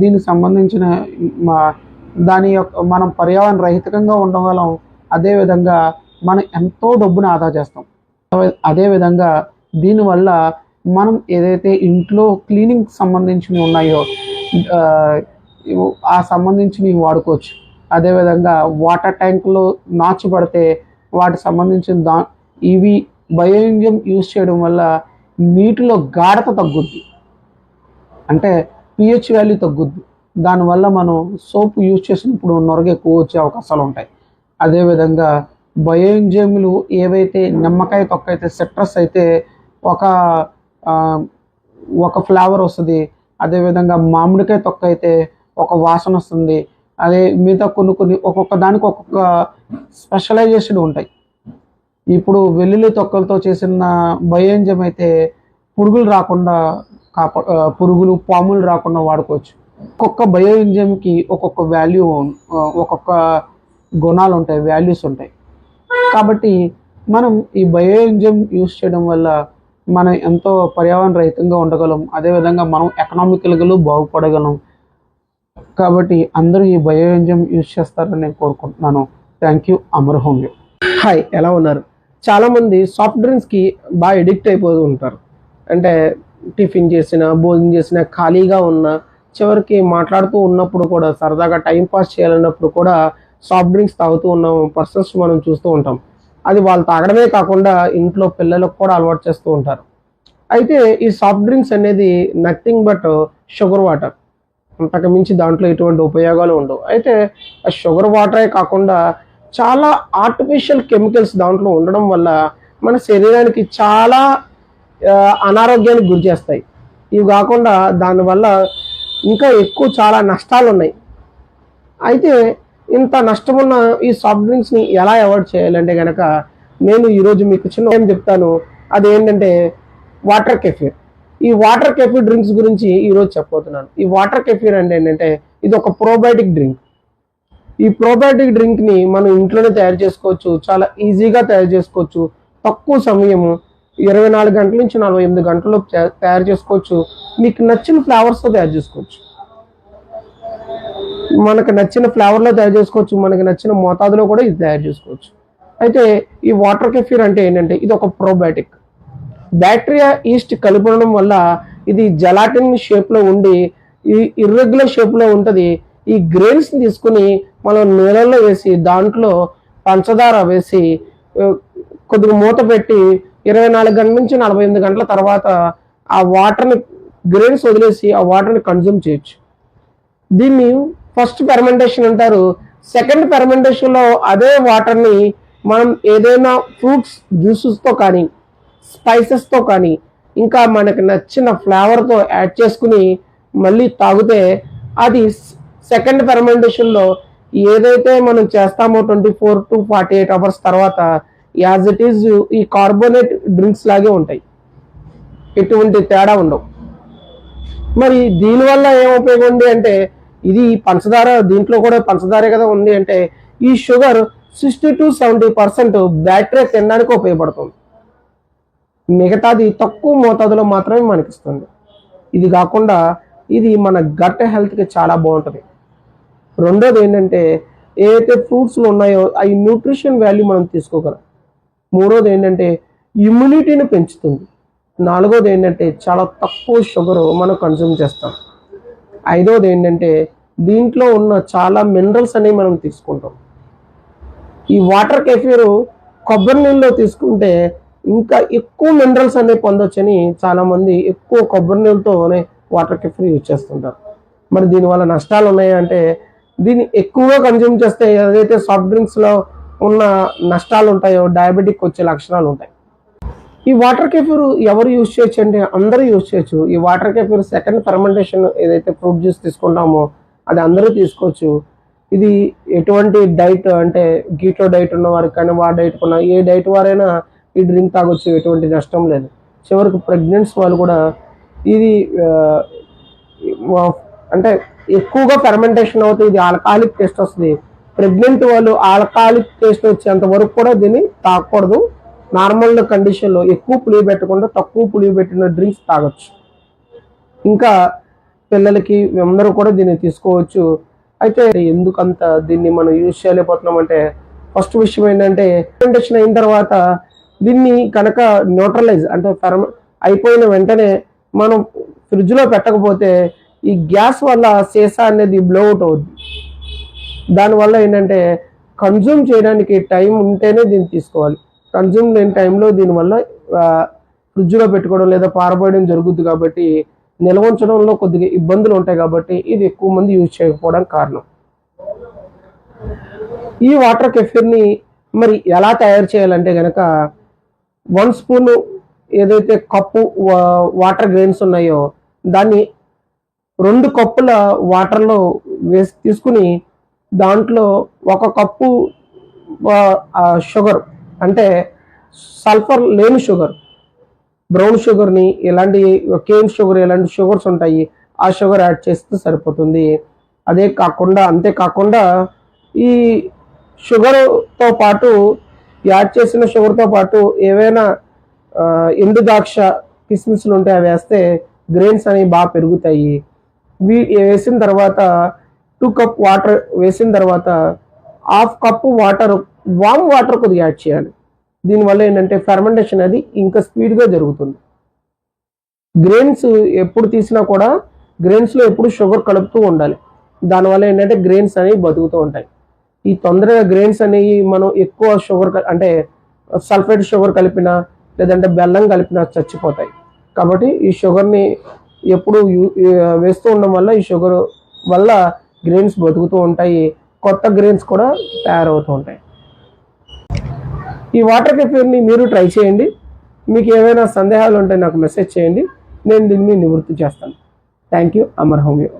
దీనికి సంబంధించిన దాని యొక్క మనం పర్యావరణ రహితంగా ఉండగలం. అదేవిధంగా మనం ఎంతో డబ్బును ఆదా చేస్తాం. అదేవిధంగా దీనివల్ల మనం ఏదైతే ఇంట్లో క్లీనింగ్ సంబంధించినవి ఉన్నాయో ఆ సంబంధించినవి వాడుకోవచ్చు. అదేవిధంగా వాటర్ ట్యాంకులో నాచు పడితే వాటికి సంబంధించిన ఇవి బయో ఎంజైమ్ యూజ్ చేయడం వల్ల నీటిలో గాఢత తగ్గుద్ది, అంటే pH వాల్యూ తగ్గుద్ది. దానివల్ల మనం సోప్ యూజ్ చేసినప్పుడు నొరగ ఎక్కువ వచ్చే అవకాశాలు ఉంటాయి. అదేవిధంగా బయో ఎంజైమ్లు ఏవైతే నిమ్మకాయ తొక్క అయితే సిట్రస్ అయితే ఒక ఫ్లేవర్ వస్తుంది. అదేవిధంగా మామిడికాయ తొక్క అయితే ఒక వాసన వస్తుంది. అదే మిగతా కొన్ని ఒక్కొక్క దానికి ఒక్కొక్క స్పెషలైజేషన్ ఉంటాయి. ఇప్పుడు వెల్లుల్లి తొక్కలతో చేసిన బయో ఎంజైమ్ అయితే పురుగులు పాములు రాకుండా వాడుకోవచ్చు. ఒక్కొక్క బయో ఎంజైమ్కి ఒక్కొక్క వాల్యూ, ఒక్కొక్క గుణాలు ఉంటాయి, వాల్యూస్ ఉంటాయి. కాబట్టి మనం ఈ బయో ఎంజైమ్ యూజ్ చేయడం వల్ల మనం ఎంతో పర్యావరణ రహితంగా ఉండగలం. అదేవిధంగా మనం ఎకనామికల్గా బాగుపడగలం. కాబట్టి అందరూ ఈ బయో ఎంజైమ్ యూజ్ చేస్తారని నేను కోరుకుంటున్నాను. Thank you. Amar homeo. Hi, ఎలా ఉన్నారు? చాలామంది సాఫ్ట్ డ్రింక్స్కి బాగా ఎడిక్ట్ అయిపోతూ ఉంటారు. అంటే టిఫిన్ చేసినా, భోజనం చేసినా, ఖాళీగా ఉన్నా, చివరికి మాట్లాడుతూ ఉన్నప్పుడు కూడా సరదాగా టైంపాస్ చేయాలన్నప్పుడు కూడా సాఫ్ట్ డ్రింక్స్ తాగుతూ ఉన్న పర్సన్స్ మనం చూస్తూ ఉంటాం. అది వాళ్ళు తాగడమే కాకుండా ఇంట్లో పిల్లలకు కూడా అలవాటు చేస్తూ ఉంటారు. అయితే ఈ సాఫ్ట్ డ్రింక్స్ అనేది నథింగ్ బట్ షుగర్ వాటర్, అంతకు మించి దాంట్లో ఎటువంటి ఉపయోగాలు ఉండవు. అయితే ఆ షుగర్ వాటరే కాకుండా చాలా ఆర్టిఫిషియల్ కెమికల్స్ దాంట్లో ఉండడం వల్ల మన శరీరానికి చాలా అనారోగ్యానికి గురి చేస్తాయి. ఇవి కాకుండా దానివల్ల ఇంకా ఎక్కువ చాలా నష్టాలు ఉన్నాయి. అయితే ఇంత నష్టమున్న ఈ సాఫ్ట్ డ్రింక్స్ని ఎలా అవాయిడ్ చేయాలంటే కనుక నేను ఈరోజు మీకు చిన్న ఏం చెప్తాను. అదేంటంటే వాటర్ కెఫీర్. ఈ వాటర్ కెఫీర్ డ్రింక్స్ గురించి ఈరోజు చెప్పబోతున్నాను. ఈ వాటర్ కెఫీర్ అంటే ఏంటంటే ఇది ఒక ప్రోబయోటిక్ డ్రింక్. ఈ ప్రోబయోటిక్ డ్రింక్ని మనం ఇంట్లోనే తయారు చేసుకోవచ్చు, చాలా ఈజీగా తయారు చేసుకోవచ్చు. తక్కువ సమయము 24 గంటల నుంచి 48 గంటల్లో తయారు చేసుకోవచ్చు. మీకు నచ్చిన ఫ్లేవర్స్తో తయారు చేసుకోవచ్చు. మనకు నచ్చిన ఫ్లేవర్లో తయారు చేసుకోవచ్చు, మనకి నచ్చిన మోతాదులో కూడా ఇది తయారు చేసుకోవచ్చు. అయితే ఈ వాటర్ కెఫీర్ అంటే ఏంటంటే ఇది ఒక ప్రోబయోటిక్. బ్యాక్టీరియా ఈస్ట్ కలుపుకోవడం వల్ల ఇది జెలాటిన్ షేప్లో ఉండి ఈ ఇర్రెగ్యులర్ షేప్లో ఉంటుంది. ఈ గ్రెయిన్స్ని తీసుకుని మనం నీళ్ళల్లో వేసి దాంట్లో పంచదార వేసి కొద్దిగా మూత పెట్టి 24 గంటల నుంచి 48 గంటల తర్వాత ఆ వాటర్ని గ్రెయిన్స్ వదిలేసి ఆ వాటర్ని కన్జ్యూమ్ చేయొచ్చు. దీన్ని ఫస్ట్ ఫెర్మెంటేషన్ అంటారు. సెకండ్ ఫెర్మెంటేషన్లో అదే వాటర్ని మనం ఏదైనా ఫ్రూట్స్ జ్యూసెస్తో కానీ స్పైసెస్తో కానీ ఇంకా మనకు నచ్చిన ఫ్లేవర్తో యాడ్ చేసుకుని మళ్ళీ తాగితే అది సెకండ్ ఫెర్మెంటేషన్లో ఏదైతే మనం చేస్తామో 24 to 48 అవర్స్ తర్వాత యాజ్ ఇట్ ఈజ్ ఈ కార్బోనేట్ డ్రింక్స్ లాగే ఉంటాయి, ఎటువంటి తేడా ఉండవు. మరి దీనివల్ల ఏం ఉపయోగం ఉంది అంటే ఇది పంచదార, దీంట్లో కూడా పంచదారే కదా ఉంది అంటే ఈ షుగర్ 60 to 70% బ్యాక్టీరియా తినడానికి ఉపయోగపడుతుంది. మిగతాది తక్కువ మోతాదులో మాత్రమే మనకిస్తుంది. ఇది కాకుండా ఇది మన గట్ హెల్త్కి చాలా బాగుంటుంది. రెండోది ఏంటంటే ఏదైతే ఫ్రూట్స్లో ఉన్నాయో అవి న్యూట్రిషన్ వాల్యూ మనం తీసుకోగలం. మూడోది ఏంటంటే ఇమ్యూనిటీని పెంచుతుంది. నాలుగోది ఏంటంటే చాలా తక్కువ షుగర్ మనం కన్జ్యూమ్ చేస్తాం. ఐదోది ఏంటంటే దీంట్లో ఉన్న చాలా మినరల్స్ అనేవి మనం తీసుకుంటాం. ఈ వాటర్ కెఫీర్ కొబ్బరి నీళ్ళలో తీసుకుంటే ఇంకా ఎక్కువ మినరల్స్ అనేవి పొందొచ్చని చాలామంది ఎక్కువ కొబ్బరి నీళ్ళతోనే వాటర్ కెఫీర్ యూజ్ చేస్తుంటారు. మరి దీనివల్ల నష్టాలు ఉన్నాయంటే దీన్ని ఎక్కువగా కన్జ్యూమ్ చేస్తే ఏదైతే సాఫ్ట్ డ్రింక్స్లో ఉన్న నష్టాలు ఉంటాయో డయాబెటిక్ వచ్చే లక్షణాలు ఉంటాయి. ఈ వాటర్ కెఫీర్ ఎవరు యూజ్ చేయొచ్చు అంటే అందరూ యూజ్ చేయొచ్చు. ఈ వాటర్ కెఫీర్ సెకండ్ ఫెర్మెంటేషన్ ఏదైతే ఫ్రూట్ జ్యూస్ తీసుకుంటామో అది అందరూ తీసుకోవచ్చు. ఇది ఎటువంటి డైట్ అంటే గీటో డైట్ ఉన్నవారికి కానీ డైట్ ఉన్న ఏ డైట్ వారైనా ఈ డ్రింక్ తాగొచ్చు, ఎటువంటి నష్టం లేదు. చివరికి ప్రెగ్నెంట్స్ వాళ్ళు కూడా ఇది అంటే ఎక్కువగా ఫెర్మెంటేషన్ అవుతుంది, ఇది ఆల్కహాలిక్ టేస్ట్ వస్తుంది. ప్రెగ్నెంట్ వాళ్ళు ఆల్కహాలిక్ టేస్ట్ వచ్చేంత వరకు కూడా దీన్ని తాగకూడదు. నార్మల్ కండిషన్లో ఎక్కువ పులియ పెట్టకుండా తక్కువ పులియ పెట్టిన డ్రింక్స్ తాగొచ్చు. ఇంకా పిల్లలకి అందరూ కూడా దీన్ని తీసుకోవచ్చు. అయితే ఎందుకంత దీన్ని మనం యూజ్ చేయలేకపోతున్నాం అంటే ఫస్ట్ విషయం ఏంటంటే ఫెర్మెంటేషన్ అయిన తర్వాత దీన్ని కనుక న్యూట్రలైజ్ అంటే అయిపోయిన వెంటనే మనం ఫ్రిడ్జ్లో పెట్టకపోతే ఈ గ్యాస్ వల్ల సీసా అనేది బ్లోఅవుట్ అవుద్ది. దానివల్ల ఏంటంటే కన్జ్యూమ్ చేయడానికి టైం ఉంటేనే దీన్ని తీసుకోవాలి. కన్జ్యూమ్ లేని టైంలో దీనివల్ల ఫ్రిడ్జ్లో పెట్టుకోవడం లేదా పారబోయడం జరుగుద్ది. కాబట్టి నిల్వ ఉంచడంలో కొద్దిగా ఇబ్బందులు ఉంటాయి. కాబట్టి ఇది ఎక్కువ మంది యూజ్ చేయకపోవడానికి కారణం. ఈ వాటర్ కెఫీర్ని మరి ఎలా తయారు చేయాలంటే కనుక 1 స్పూన్ ఏదైతే కప్పు వాటర్ గ్రెయిన్స్ ఉన్నాయో దాన్ని 2 కప్పుల వాటర్లో వేసి తీసుకుని దాంట్లో 1 కప్పు షుగర్ అంటే సల్ఫర్ లేని షుగర్, బ్రౌన్ షుగర్ని ఇలాంటి కేన్ షుగర్ ఇలాంటి షుగర్స్ ఉంటాయి, ఆ షుగర్ యాడ్ చేస్తే సరిపోతుంది. అంతేకాకుండా ఈ షుగర్తో పాటు యాడ్ చేసిన షుగర్తో పాటు ఏవైనా ఎండు ద్రాక్ష కిస్మిస్లు ఉంటే అవి వేస్తే గ్రెయిన్స్ అనేవి బాగా పెరుగుతాయి. వేసిన తర్వాత 2 కప్ వాటర్ వేసిన తర్వాత 1/2 కప్పు వామ్ వాటర్ కొద్దిగా యాడ్ చేయాలి. దీనివల్ల ఏంటంటే ఫెర్మెంటేషన్ అది ఇంకా స్పీడ్గా జరుగుతుంది. గ్రెయిన్స్ ఎప్పుడు తీసినా కూడా గ్రెయిన్స్లో ఎప్పుడు షుగర్ కలుపుతూ ఉండాలి. దానివల్ల ఏంటంటే గ్రెయిన్స్ అనేవి బతుకుతూ ఉంటాయి. ఈ తొందరగా గ్రెయిన్స్ అనేవి మనం ఎక్కువ షుగర్ అంటే సల్ఫేట్ షుగర్ కలిపినా లేదంటే బెల్లం కలిపినా చచ్చిపోతాయి. కాబట్టి ఈ షుగర్ని ఎప్పుడు వేస్తూ ఉండడం వల్ల ఈ షుగర్ వల్ల గ్రెయిన్స్ బతుకుతూ ఉంటాయి, కొత్త గ్రెయిన్స్ కూడా తయారవుతూ ఉంటాయి. ఈ వాటర్ కెఫీర్ని మీరు ట్రై చేయండి. మీకు ఏమైనా సందేహాలు ఉంటే నాకు మెసేజ్ చేయండి, నేను దీన్ని నివృత్తి చేస్తాను. Thank you. అమర్ హోమియో.